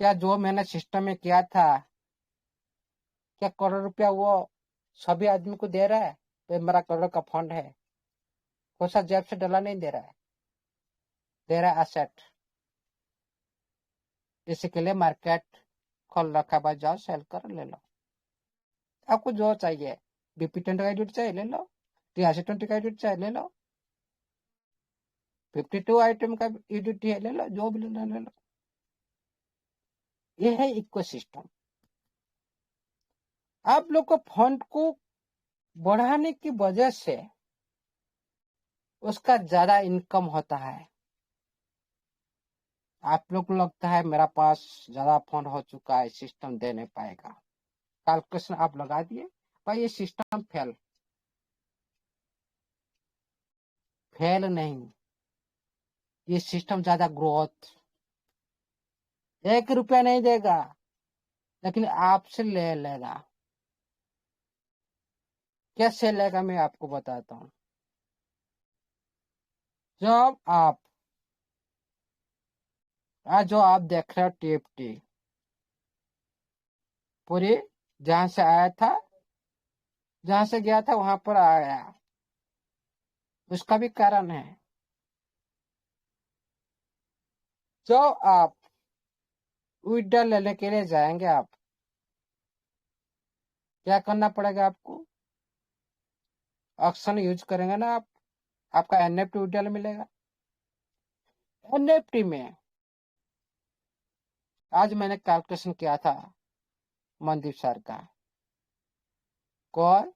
क्या जो मैंने सिस्टम में किया था, क्या करोड़ रुपया वो सभी आदमी को दे रहा है? तो मेरा करोड़ का फंड है, कोई सा जेब से डला नहीं दे रहा है, दे रहा है एसेट। इसी के लिए मार्केट खोल रखा, भाई जाओ सेल कर ले लो, आपको जो चाहिए। BP20 का यूनिट चाहिए ले लो, TRC20 का यूनिट चाहिए ले लो, 52 आइटम का यूनिट है ले लो, जो भी लेना ले लो। ये है इकोसिस्टम। आप लोग को फंड को बढ़ाने की वजह से उसका ज्यादा इनकम होता है। आप लोग को लगता है मेरा पास ज्यादा फंड हो चुका है, सिस्टम दे नहीं पाएगा, कैलकुलेशन आप लगा दिए, भाई ये सिस्टम फेल नहीं, ये सिस्टम ज्यादा ग्रोथ 1 रुपया नहीं देगा, लेकिन आपसे ले लेगा। कैसे लेगा मैं आपको बताता हूँ। जब आप आज जो आप देख रहे हो TFT पूरी जहां से आया था, जहां से गया था वहां पर आ गया, उसका भी कारण है। जो आप विड्रॉल लेने के लिए जाएंगे, आप क्या करना पड़ेगा आपको? ऑक्शन यूज करेंगे ना आप, आपका NFT विड्रॉल मिलेगा। NFT में आज मैंने कैलकुलेशन किया था मनदीप सर का कोर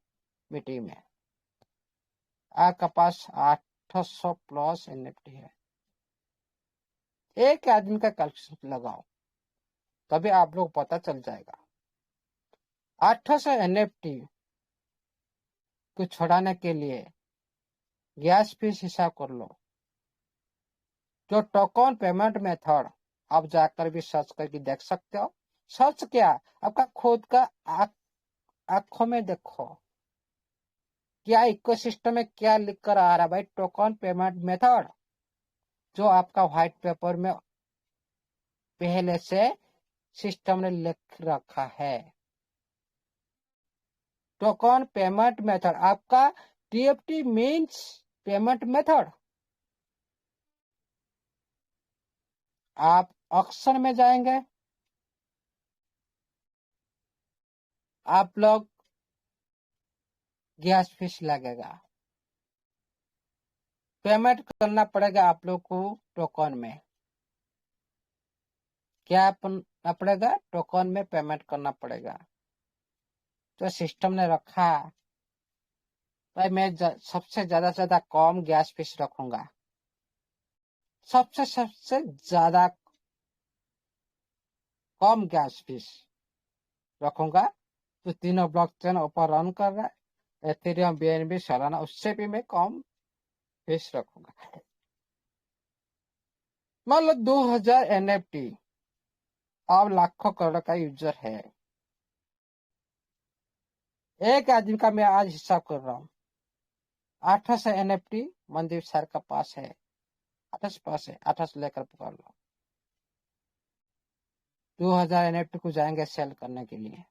मीटिंग में, आपका पास 800 प्लस NFT है। एक आदमी का कैलकुलेशन लगाओ, तभी आप लोग पता चल जाएगा। 800 NFT को छुड़ाने के लिए गैस फीस हिसाब कर लो। जो टोकन पेमेंट मेथड आप जाकर भी सर्च करके देख सकते हो। सर्च क्या, आपका खुद का आंखों में देखो, क्या इकोसिस्टम में क्या लिख कर आ रहा है भाई, टोकन पेमेंट मेथड, जो आपका व्हाइट पेपर में पहले से सिस्टम ने लिख रखा है। टोकन पेमेंट मेथड आपका TFT मीन्स पेमेंट मेथड। आप ऑक्शन में जाएंगे, आप लोग गैस फीस लगेगा, पेमेंट करना पड़ेगा आप लोग को टोकन में। क्या करना पड़ेगा? टोकन में पेमेंट करना पड़ेगा। तो सिस्टम ने रखा भाई मैं सबसे ज्यादा कम गैस फीस रखूंगा, सबसे ज्यादा कम गैस फीस रखूंगा। तो तीनों ब्लॉकचेन ऊपर रन कर रहा है, एथेरियम BNB सोलाना, उससे भी मैं कम फीस रखूंगा। मान लो 2000 NFT और लाखों करोड़ का यूजर है। एक आदमी का मैं आज हिसाब कर रहा हूँ, 800 NFT मनदीप सर का पास है, 800 पास है, 800 लेकर पकड़ लो। 2000 NFT को जाएंगे सेल करने के लिए,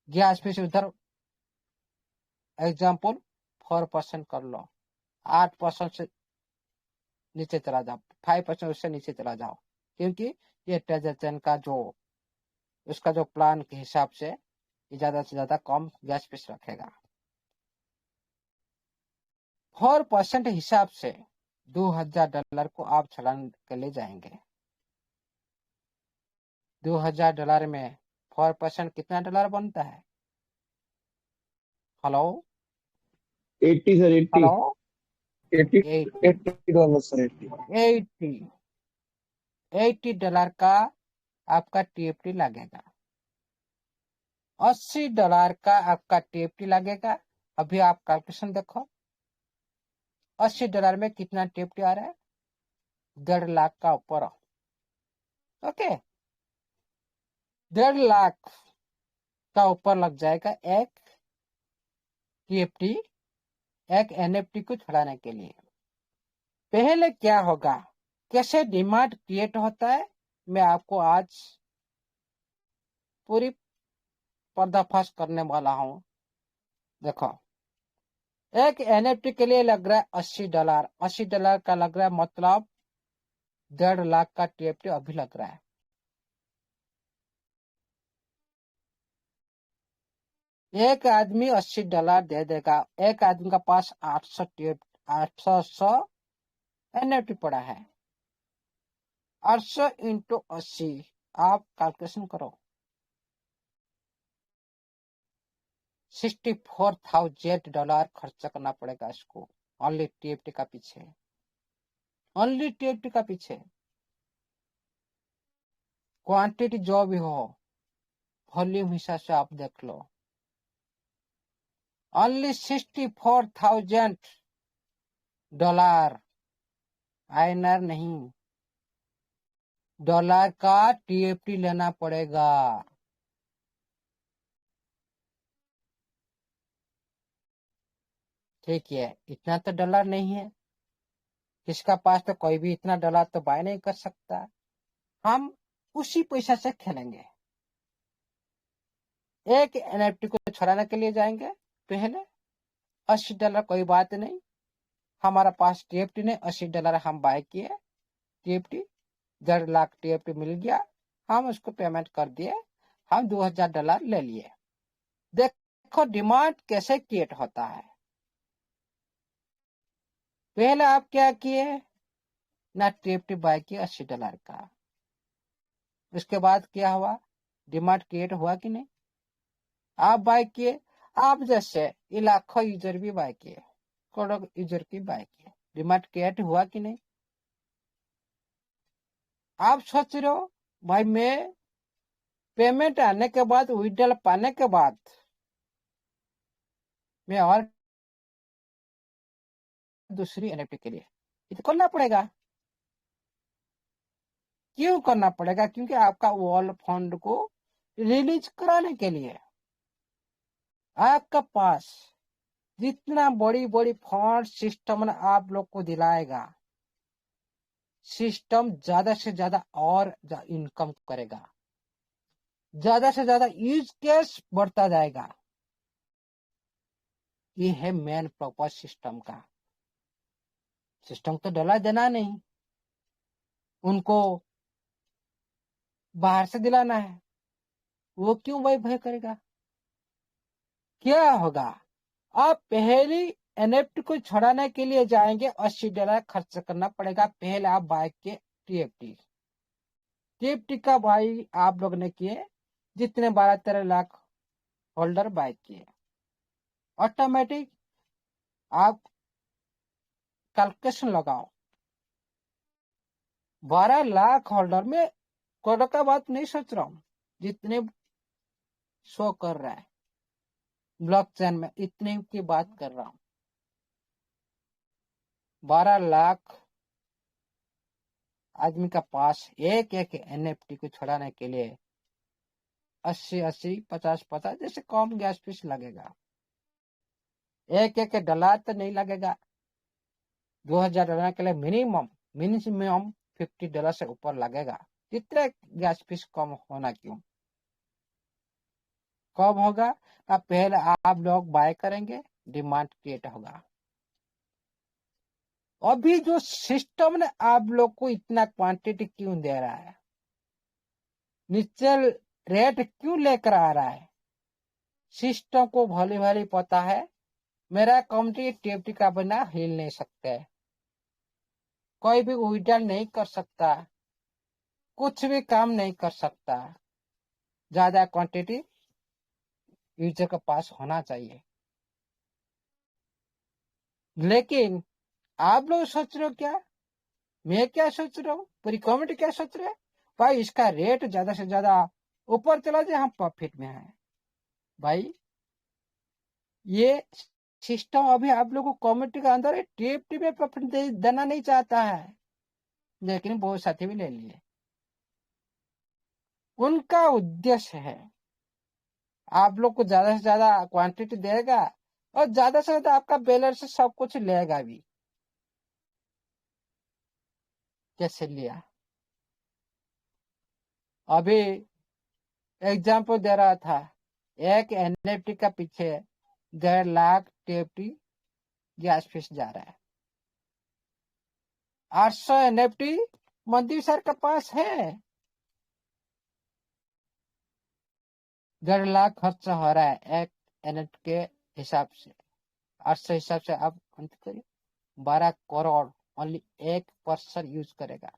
गैस फीस उधर एग्जाम्पल 4% कर लो, 8% से नीचे चला जाओ, 5% उससे नीचे चला जाओ, क्योंकि ये ट्रांजेक्शन का जो उसका जो प्लान के हिसाब से ये ज्यादा से ज्यादा कम गैस फीस रखेगा। 4% हिसाब से $2000 को आप छलांग के ले जाएंगे। $2000 में 4% कितना डॉलर बनता है? Hello 80 sir 80। Hello eighty 80 $80 sir 80। 80 $80 का आपका टीएफटी लगेगा। $80 का आपका टीएफटी लगेगा। अभी आप कैलकुलेशन देखो, $80 में कितना टीएफटी आ रहा है? 1.5 लाख का ऊपर। ओके, 1.5 लाख का ऊपर लग जाएगा एक टीएफटी, एक एनएफटी को छुड़ाने के लिए। पहले क्या होगा, कैसे डिमांड क्रिएट होता है, मैं आपको आज पूरी पर्दाफाश करने वाला हूं। देखो, एक एनएफटी के लिए लग रहा है $80। $80 का लग रहा है, मतलब 1.5 लाख का टीएफटी अभी लग रहा है। एक आदमी $80 दे देगा। एक आदमी का पास 800 एनएफटी पड़ा है। 800 इंटू 80, आप कैलकुलेशन करो, $64,000 खर्चा करना पड़ेगा इसको, ओनली टीएफटी का पीछे, ओनली टीएफटी का पीछे। क्वांटिटी जो भी हो, वॉल्यूम हिसाब से आप देख लो, ओनली $64,000, आईएनआर नहीं, डॉलर का टीएफटी लेना पड़ेगा। ठीक है, इतना तो डॉलर नहीं है, किसका पास तो कोई भी इतना डॉलर तो बाय नहीं कर सकता। हम उसी पैसा से खेलेंगे। एक एनएफटी को छुड़ाने के लिए जाएंगे, पहले $80 कोई बात नहीं, हमारा पास टीएफटी नहीं, $80 हम बाय किए टीएफटी, 1.5 लाख टीएफटी मिल गया, हम उसको पेमेंट कर दिए, हम $2,000 ले लिए। देखो डिमांड कैसे क्रिएट होता है। पहले आप क्या किए ना, टीएफटी बाय किए $80 का, उसके बाद क्या हुआ, डिमांड क्रिएट हुआ कि नहीं, आप बाय किए। आप जैसे ये लाखों यूजर भी बाय किए, करोड़ों यूजर की बाय किए, डिमांड क्रिएट हुआ कि नहीं। आप सोच रहे हो भाई, मैं पेमेंट आने के बाद, विड्रॉल पाने के बाद मैं और दूसरी एनएफटी के लिए ये तो करना पड़ेगा। क्यों करना पड़ेगा, क्योंकि आपका वॉल फंड को रिलीज कराने के लिए आपका पास जितना बड़ी बड़ी फंड सिस्टम आप लोग को दिलाएगा, सिस्टम ज्यादा से ज्यादा और इनकम करेगा, ज्यादा से ज्यादा यूज केस बढ़ता जाएगा। ये है मेन पर्पस सिस्टम का। सिस्टम तो डॉलर देना नहीं, उनको बाहर से दिलाना है। वो क्यों भाई भय करेगा। क्या होगा, आप पहली एनएफटी को छुड़ाने के लिए जाएंगे, $80 खर्च करना पड़ेगा। पहले आप बाय के टीएफटी, टीएफटी का भाई आप लोग ने किए जितने 12-13 लाख होल्डर बाय किए, ऑटोमेटिक आप कैलकुलेशन लगाओ, 12 लाख होल्डर में करोड़ का बात नहीं सोच रहा हूं, जितने शो कर रहा है ब्लॉकचेन में इतने की बात कर रहा हूं। 12 लाख आदमी का पास एक एक एनएफटी को छुड़ाने के लिए 80-80, 50-50 जैसे कम गैस फीस लगेगा। एक एक डॉलर तो नहीं लगेगा। $2,000 के लिए मिनिमम $50 से ऊपर लगेगा। जितने गैस फीस कम होना क्यों, कब होगा, अब पहले आप लोग बाय करेंगे, डिमांड क्रिएट होगा। अभी जो सिस्टम ने आप लोग को इतना क्वांटिटी क्यों दे रहा है, नीचे रेट क्यों लेकर आ रहा है, सिस्टम को भली भाली पता है मेरा कंपनी टीएफटी का बिना हिल नहीं सकते, कोई भी विड्रॉल नहीं कर सकता, कुछ भी काम नहीं कर सकता, ज्यादा क्वांटिटी यूजर के पास होना चाहिए। लेकिन आप लोग सोच रहे हो क्या, मैं क्या सोच रहा हूँ, पूरी कम्युनिटी क्या सोच रहे है, भाई इसका रेट ज्यादा से ज्यादा ऊपर चला जाए, हम प्रॉफिट में हैं। भाई ये सिस्टम अभी आप लोग को कम्युनिटी के अंदर टीएफटी में प्रॉफिट देना नहीं चाहता है, लेकिन बहुत साथी भी ले लिए। उनका उद्देश्य है आप लोग को ज्यादा से ज्यादा क्वांटिटी देगा और ज्यादा से ज्यादा आपका बैलेंस से सब कुछ लेगा भी। कैसे लिया, अभी एग्जाम्पल दे रहा था, एक एनएफटी का पीछे 1.5 लाख टीएफटी गैस फीस जा रहा है। 800 एनएफटी मंदिर सर के पास है, 1.5 लाख खर्च हो रहा है एक एनएफटी के हिसाब से। 800 हिसाब से आप अंत करिए, 12 करोड़ ओनली एक पर्सन यूज करेगा।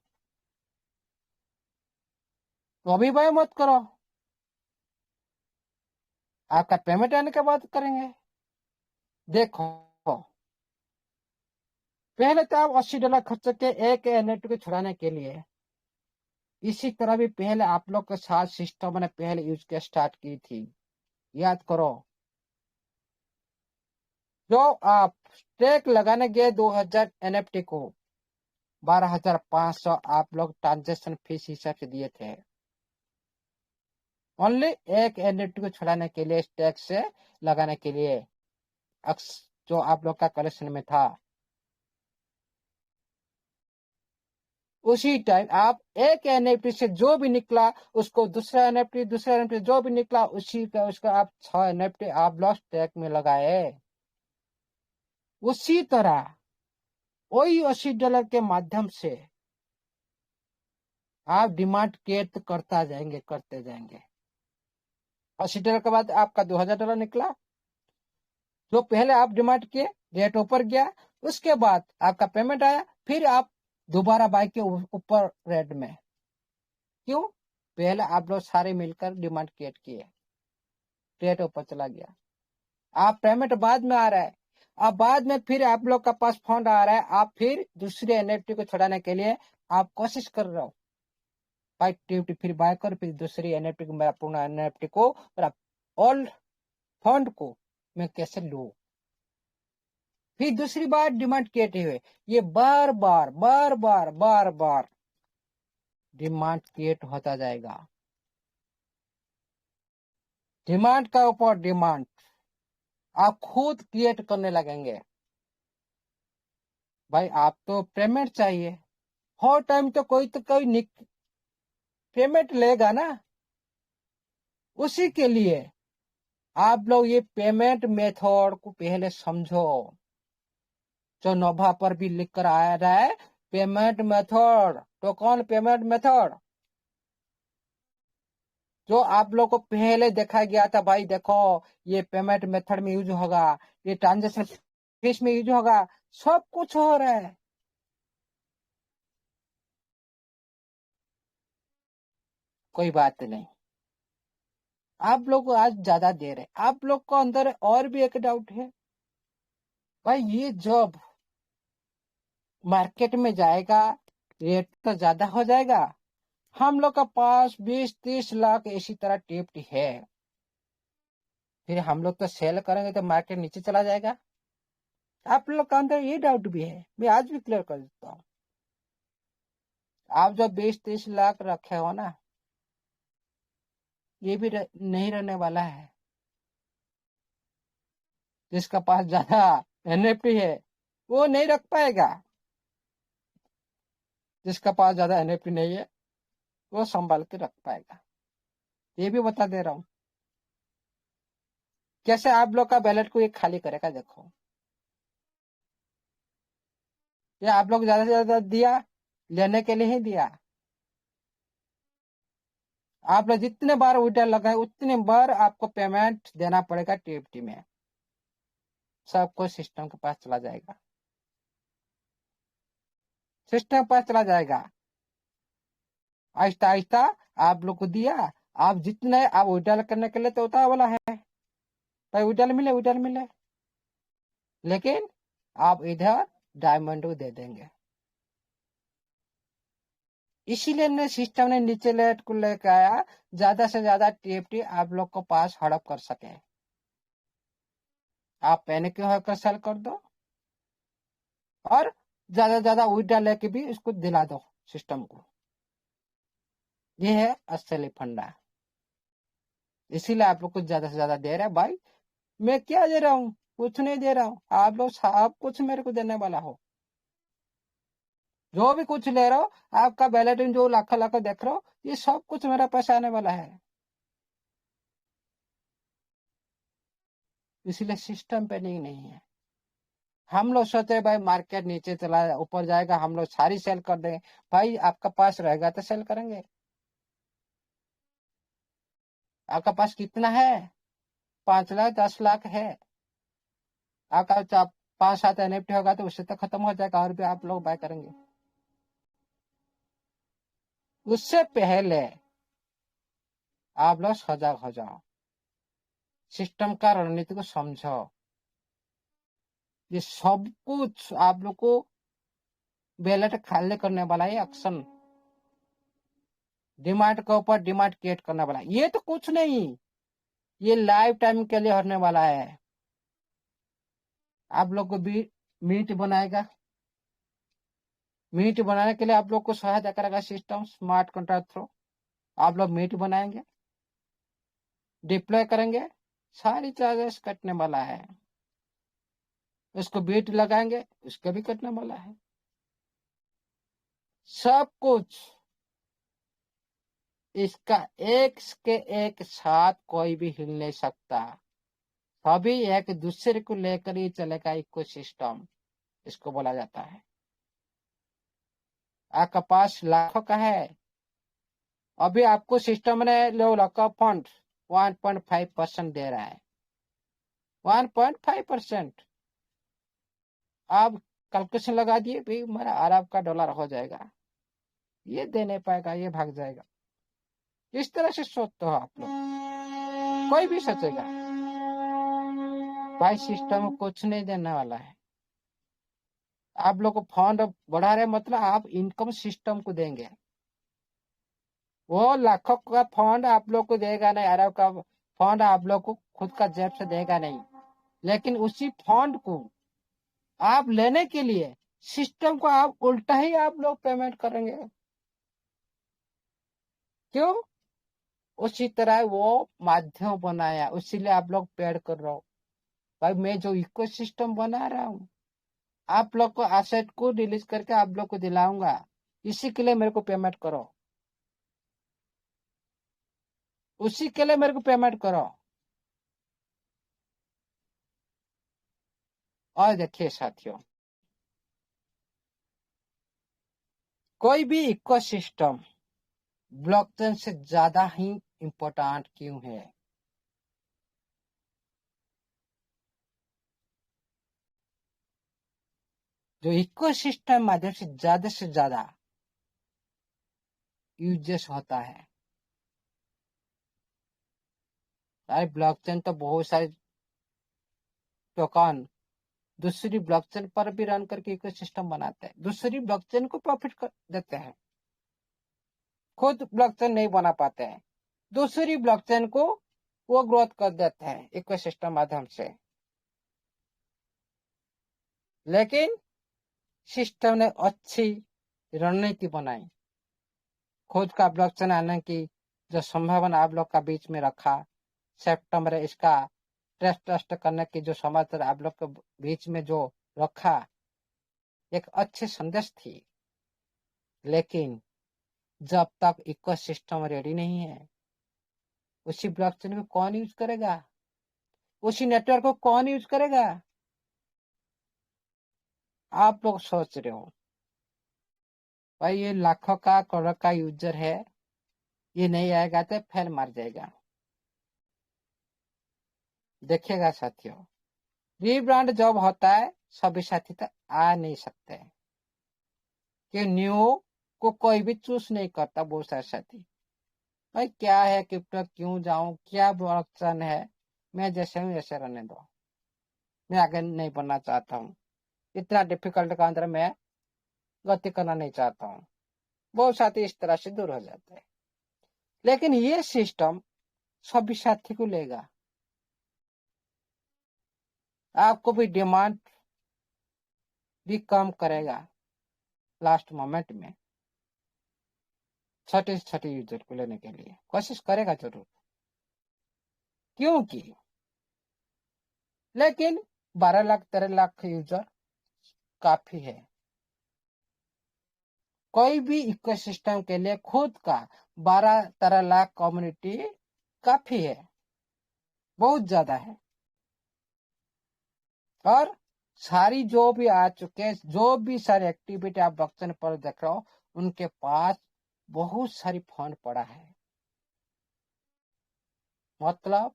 तो अभी भाई मत करो, आपका पेमेंट आने के बाद करेंगे। देखो पहले तो आप $80 खर्च के एक एनएफटी को छुड़ाने के लिए। इसी तरह भी पहले आप लोग के साथ सिस्टम ने पहले यूज के स्टार्ट की थी, याद करो। जो आप स्टेक लगाने गए 2000 एनएफटी को 12,500 आप लोग ट्रांजेक्शन फीस हिसाब से दिए थे, ओनली एक एनएफटी को छुड़ाने के लिए, स्टेक से लगाने के लिए, जो आप लोग का कलेक्शन में था। उसी टाइम आप एक एनएफटी से जो भी निकला उसको दूसरा एनएफटी जो भी निकला उसी का उसका आप 6 एनएफटी आप लॉस टैग में लगाए। उसी तरह वही $80 के माध्यम से आप डिमांड क्रिएट करते जाएंगे। $80 के बाद आपका $2,000 निकला, जो पहले आप डिमांड किए, रेट ऊपर गया, उसके बाद आपका पेमेंट आया, फिर आप दोबारा बाइक के ऊपर रेट में। क्यों, पहले आप लोग सारे मिलकर डिमांड क्रिएट किए, रेट ऊपर चला गया, आप पेमेंट बाद में आ रहा है। अब बाद में फिर आप लोग का पास फंड आ रहा है, आप फिर दूसरे एनएफटी को छुड़ाने के लिए आप कोशिश कर रहे हो, फिर बाय कर, फिर दूसरी एनएफटी को, मेरा पूर्ण एनएफटी को, मेरा ऑल फंड को मैं कैसे लूं। फिर दूसरी बार डिमांड क्रिएट हुए, ये बार बार डिमांड क्रिएट होता जाएगा, डिमांड का ऊपर डिमांड आप खुद क्रिएट करने लगेंगे। भाई आप तो पेमेंट चाहिए, हर टाइम तो कोई पेमेंट लेगा ना। उसी के लिए आप लोग ये पेमेंट मेथड को पहले समझो, जो नोवा पर भी लिख कर आ रहा है, payment method, token payment method, जो आप लोग को पहले देखा गया था। भाई देखो ये पेमेंट मेथड में यूज होगा, ये ट्रांजेक्शन फीस में यूज होगा, सब कुछ हो रहा है। कोई बात नहीं, आप लोग आज ज्यादा देर है, आप लोग को अंदर और भी एक डाउट है। भाई ये जब मार्केट में जाएगा रेट तो ज्यादा हो जाएगा, हम लोग का पास 20-30 लाख इसी तरह टिप्ट है, फिर हम लोग तो सेल करेंगे तो मार्केट नीचे चला जाएगा। आप लोग का अंदर ये डाउट भी है, मैं आज भी क्लियर कर देता हूँ। आप जो 20-30 लाख रखे हो ना, ये भी नहीं रहने वाला है। जिसका पास ज्यादा एनएफटी है वो नहीं रख पाएगा, जिसका पास ज्यादा एनएफटी नहीं है वो संभाल के रख पाएगा। ये भी बता दे रहा हूँ कैसे आप लोग का बैलेट को ये खाली करेगा। देखो ये आप लोग ज्यादा से ज्यादा दिया, लेने के लिए ही दिया। आप लोग जितने बार विड्रॉल लगाए उतने बार आपको पेमेंट देना पड़ेगा टीएफटी में, सब कुछ सिस्टम के पास चला जाएगा, सिस्टम के पास चला जाएगा। आहिस्ता आहिस्ता आप लोग को दिया, आप जितने आप विड्रॉल करने के लिए तो होता वाला है, भाई विड्रॉल मिले, लेकिन आप इधर डायमंड को दे देंगे। इसीलिए ने सिस्टम ने नीचे लेट को लेकर आया, ज्यादा से ज्यादा टीएफटी आप लोग को पास हड़प कर सके। आप पैनिक होकर सेल कर दो और ज्यादा ज्यादा विड्रॉ लेके भी इसको दिला दो सिस्टम को। ये है असली फंडा। इसीलिए आप लोग को ज्यादा से ज्यादा दे रहा है। भाई मैं क्या दे रहा हूँ? कुछ नहीं दे रहा हूँ। आप लोग सब कुछ मेरे को देने वाला हो। जो भी कुछ ले रहा हो, आपका बैलेट में जो लाखों लाखों देख रहे हो, ये सब कुछ मेरा पैसा आने वाला है। इसीलिए सिस्टम पे नहीं है। हम लोग सोचे भाई मार्केट नीचे चला ऊपर जाएगा, हम लोग सारी सेल कर देंगे। भाई आपका पास रहेगा तो सेल करेंगे। आपका पास कितना है? 5 लाख 10 लाख है आपका। 5-7 एनएफटी होगा तो उससे तो खत्म हो जाएगा और भी आप लोग बाय करेंगे। उससे पहले आप लोग सजग हो जाओ, सिस्टम का रणनीति को समझो। ये सब कुछ आप लोग को बैलेट खाली करने वाला है। एक्शन डिमांड के ऊपर डिमांड क्रिएट करने वाला है। ये तो कुछ नहीं, ये लाइफ टाइम के लिए होने वाला है। आप लोग को भी मीट बनाएगा। मीट बनाने के लिए आप लोग को सहायता करेगा सिस्टम स्मार्ट कॉन्ट्रैक्ट थ्रू। आप लोग मीट बनाएंगे, डिप्लॉय करेंगे, सारी चार्जेस कटने वाला है। उसको बीट लगाएंगे, उसका भी कटने वाला है। सब कुछ इसका एक के एक साथ कोई भी हिल नहीं सकता। सभी एक दूसरे को लेकर ही चलेगा इकोसिस्टम, इसको बोला जाता है। आपका पास लाखों का है, अभी आपको सिस्टम ने लो लॉकअप फंड 1.5% दे रहा है। 1.5% आप कैलकुलेशन लगा दिए भाई मेरा अरब का डॉलर हो जाएगा। ये दे नहीं पाएगा, ये भाग जाएगा। इस तरह से सोचते हो आप लोग? कोई भी सोचेगा भाई सिस्टम कुछ नहीं देने वाला है। आप लोग को फंड बढ़ा रहे मतलब आप इनकम सिस्टम को देंगे। वो लाखों का फंड आप लोग को देगा नहीं, अरब का फंड आप लोग को खुद का जेब से देगा नहीं। लेकिन उसी फंड को आप लेने के लिए सिस्टम को आप उल्टा ही आप लोग पेमेंट करेंगे। क्यों? उसी तरह वो माध्यम बनाया, उसीलिए आप लोग पेड कर रहे हो। भाई मैं जो इकोसिस्टम बना रहा हूँ, आप लोग को एसेट को रिलीज करके आप लोग को दिलाऊंगा, इसी के लिए मेरे को पेमेंट करो। उसी के लिए मेरे को पेमेंट करो। और देखिए साथियों, कोई भी इकोसिस्टम ब्लॉकचेन से ज्यादा ही इंपॉर्टेंट क्यों है? जो इकोसिस्टम माध्यम से ज्यादा यूजेस होता है। सारे ब्लॉकचेन तो बहुत सारे टोकन दूसरी ब्लॉकचेन पर भी रन करके इकोसिस्टम बनाते हैं, दूसरी ब्लॉकचेन को प्रॉफिट देते हैं। खुद ब्लॉकचेन नहीं बना पाते हैं, दूसरी ब्लॉकचेन को वो ग्रोथ कर देते हैं इकोसिस्टम माध्यम से। लेकिन सिस्टम ने अच्छी रणनीति बनाई, खुद का ब्लॉकचेन आने की जो संभावना आप लोग का बीच में रखा, सिस्टम ने इसका टेस्ट टेस्ट करने की जो समाचार आप लोग के बीच में जो रखा, एक अच्छी संदेश थी। लेकिन जब तक इकोसिस्टम रेडी नहीं है, उसी ब्लॉकचेन को कौन यूज करेगा? उसी नेटवर्क को कौन यूज करेगा? आप लोग सोच रहे हो भाई ये लाखों का करोड़ का यूजर है, ये नहीं आएगा तो फेल मार जाएगा। देखिएगा साथियों, रीब्रांड जब होता है सभी साथी तक आ नहीं सकते, कि न्यू को कोई भी चूज नहीं करता। बहुत सारे साथी भाई क्या है क्रिप्टो, क्यों जाऊं, क्या ब्लॉकचेन है, मैं जैसे हूँ ऐसे रहने दो, मैं आगे नहीं बढ़ना चाहता हूँ। इतना डिफिकल्ट का अंदर मैं गति करना नहीं चाहता हूँ। बहुत साथी इस तरह से दूर हो जाते हैं। लेकिन ये सिस्टम सभी साथी को लेगा, आपको भी डिमांड भी कम करेगा लास्ट मोमेंट में, छोटे से छोटे यूजर को लेने के लिए कोशिश करेगा जरूर, क्योंकि लेकिन 12 लाख 13 लाख यूजर काफी है। कोई भी इकोसिस्टम के लिए खुद का 12-13 लाख कम्युनिटी काफी है, बहुत ज्यादा है। और सारी जो भी आ चुके, जो भी सारी एक्टिविटी आप ब्लॉकचेन पर देख रहे हो, उनके पास बहुत सारी फंड पड़ा है। मतलब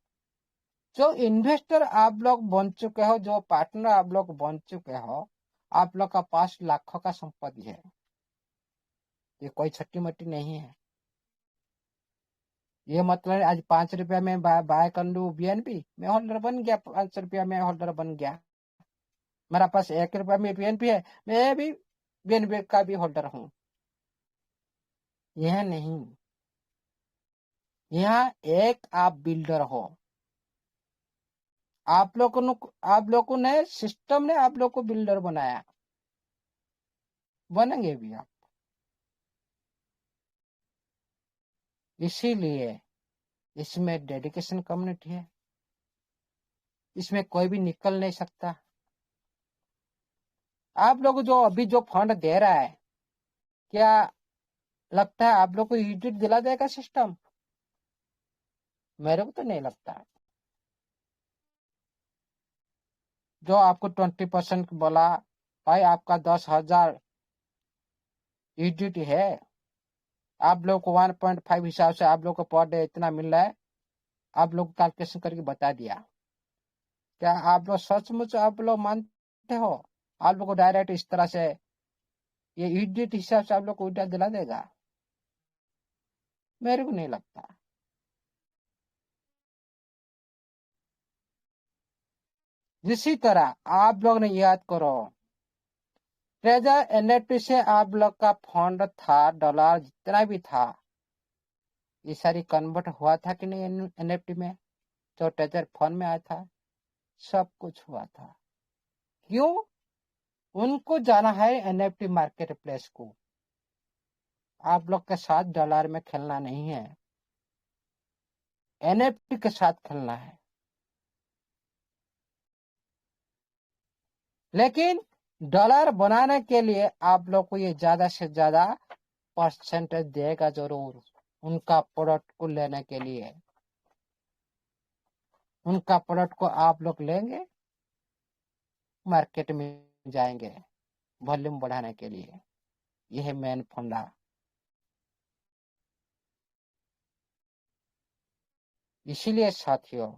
जो इन्वेस्टर आप लोग बन चुके हो, जो पार्टनर आप लोग बन चुके हो, आप लोग का पास लाखों का संपत्ति है। ये कोई छट्टी मट्टी नहीं है। ये मतलब आज 5 रुपया में बाय कर लू बीएनपी में होल्डर बन गया, 5 रुपया में होल्डर बन गया। मेरा पास 1 रुपया में बीएनपी है, मैं भी बीएनपी का भी होल्डर हूँ। यह नहीं, यहाँ एक आप बिल्डर हो। आप लोगों ने सिस्टम ने आप लोग को बिल्डर बनाया, बनेंगे भी आप। इसीलिए इसमें डेडिकेशन कम्युनिटी है, इसमें कोई भी निकल नहीं सकता। आप लोग जो अभी जो फंड दे रहा है, क्या लगता है आप लोग को यूटिलिटी दिला देगा सिस्टम? मेरे को तो नहीं लगता। जो आपको 20% बोला, भाई आपका 10,000 यूटिलिटी है, आप लोग को 1.5 हिसाब से आप लोग को पर डे इतना मिल रहा है, आप लोग कैलकुलेशन करके बता दिया। क्या आप लोग सचमुच आप लोग मानते हो आप लोग को डायरेक्ट इस तरह से ये यूनिट हिसाब से आप लोग को उल्टा दिला देगा? मेरे को नहीं लगता। इसी तरह आप लोग ने याद करो, ट्रेजर एनएफटी से आप लोग का फंड था, डॉलर जितना भी था, ये सारी कन्वर्ट हुआ था कि नहीं एनएफटी में? जो ट्रेजर फंड में आया था, सब कुछ हुआ था। क्यों? उनको जाना है एनएफटी मार्केट प्लेस को। आप लोग के साथ डॉलर में खेलना नहीं है, एनएफटी के साथ खेलना है। लेकिन डॉलर बनाने के लिए आप लोग को ये ज्यादा से ज्यादा परसेंटेज देगा जरूर, उनका प्रोडक्ट को लेने के लिए। उनका प्रोडक्ट को आप लोग लेंगे, मार्केट में जाएंगे वॉल्यूम बढ़ाने के लिए। यह है मेन फंडा। इसीलिए साथियों,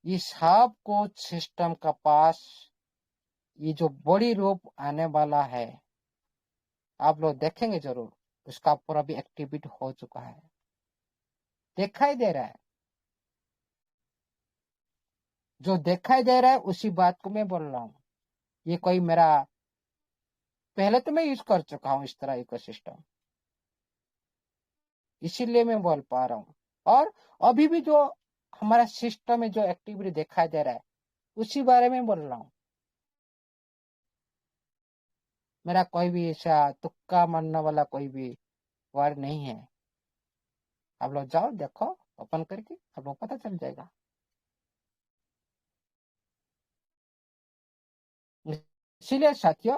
ये सब कुछ सिस्टम का पास ये जो बड़ी रूप आने वाला है, आप लोग देखेंगे जरूर। उसका पूरा भी एक्टिवेट हो चुका है, दिखाई दे रहा है। जो दिखाई दे रहा है उसी बात को मैं बोल रहा हूँ। ये कोई मेरा पहले तो मैं यूज कर चुका हूँ इस तरह इकोसिस्टम, इसीलिए मैं बोल पा रहा हूँ। और अभी भी जो हमारा सिस्टम में जो एक्टिविटी दिखाई दे रहा है, उसी बारे में बोल रहा हूँ। मेरा कोई भी ऐसा तुक्का मारने वाला कोई भी वर्ड नहीं है। आप लोग जाओ देखो, ओपन करके आप लोग पता चल जाएगा। इसीलिए साथियों,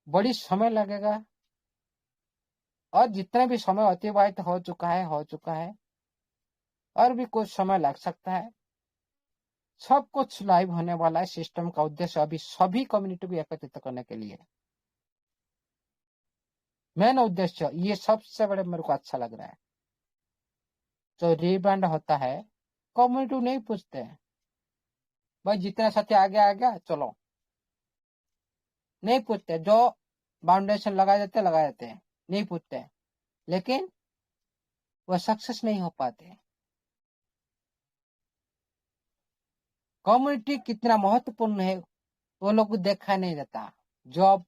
बड़ी समय लगेगा, और जितना भी समय अतिबाहित हो चुका है हो चुका है, और भी कुछ समय लग सकता है। सब कुछ लाइव होने वाला है। सिस्टम का उद्देश्य अभी सभी कम्युनिटी को एकत्रित करने के लिए, मेन उद्देश्य ये सबसे बड़े मेरे को अच्छा लग रहा है। जो रीब्रांड होता है, कम्युनिटी नहीं पूछते हैं भाई जितना साथी आ गया चलो, नहीं पूछते। जो फाउंडेशन लगा देते हैं, नहीं पूछते। लेकिन वह सक्सेस नहीं हो पाते। कम्युनिटी कितना महत्वपूर्ण है वो लोग को देखा नहीं जाता। जब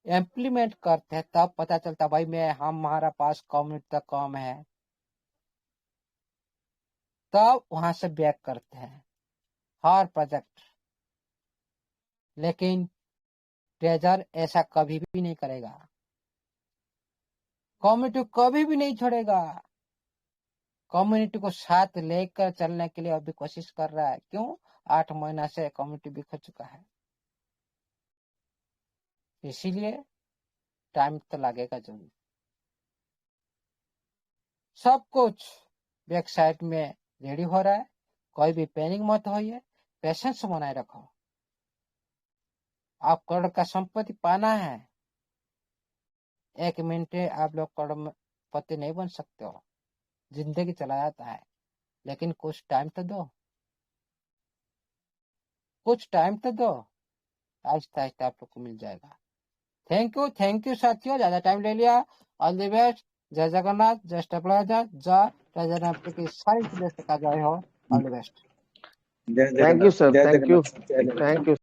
इम्प्लीमेंट करते हैं तब पता चलता भाई हमारा पास कम्युनिटी तक कम है, तब वहां से बैक करते हैं हर प्रोजेक्ट। लेकिन ट्रेजर ऐसा कभी भी नहीं करेगा, कम्युनिटी कभी भी नहीं छोड़ेगा। कम्युनिटी को साथ लेकर चलने के लिए अभी कोशिश कर रहा है। क्यों? 8 महीना से कम्युनिटी बिखर चुका है, इसीलिए टाइम तो लगेगा जरूर। सब कुछ वेबसाइट में रेडी हो रहा है, कोई भी पैनिक मत होइए, पेशेंस बनाए रखो। आप करोड़ का संपत्ति पाना है, 1 मिनट में आप लोग करोड़पति नहीं बन सकते हो। जिंदगी चला जाता है, लेकिन कुछ टाइम तो दो, कुछ टाइम तो दो, आहिस्ता आहिस्ता आप लोग को मिल जाएगा। थैंक यू साथियों, ज्यादा टाइम ले लिया। All the best. जय जगन्नाथ, जय स्टेबलाइजर, जय राजा की सारी चीजें का जय हो। All the best. Thank you, sir. Thank you. Thank you.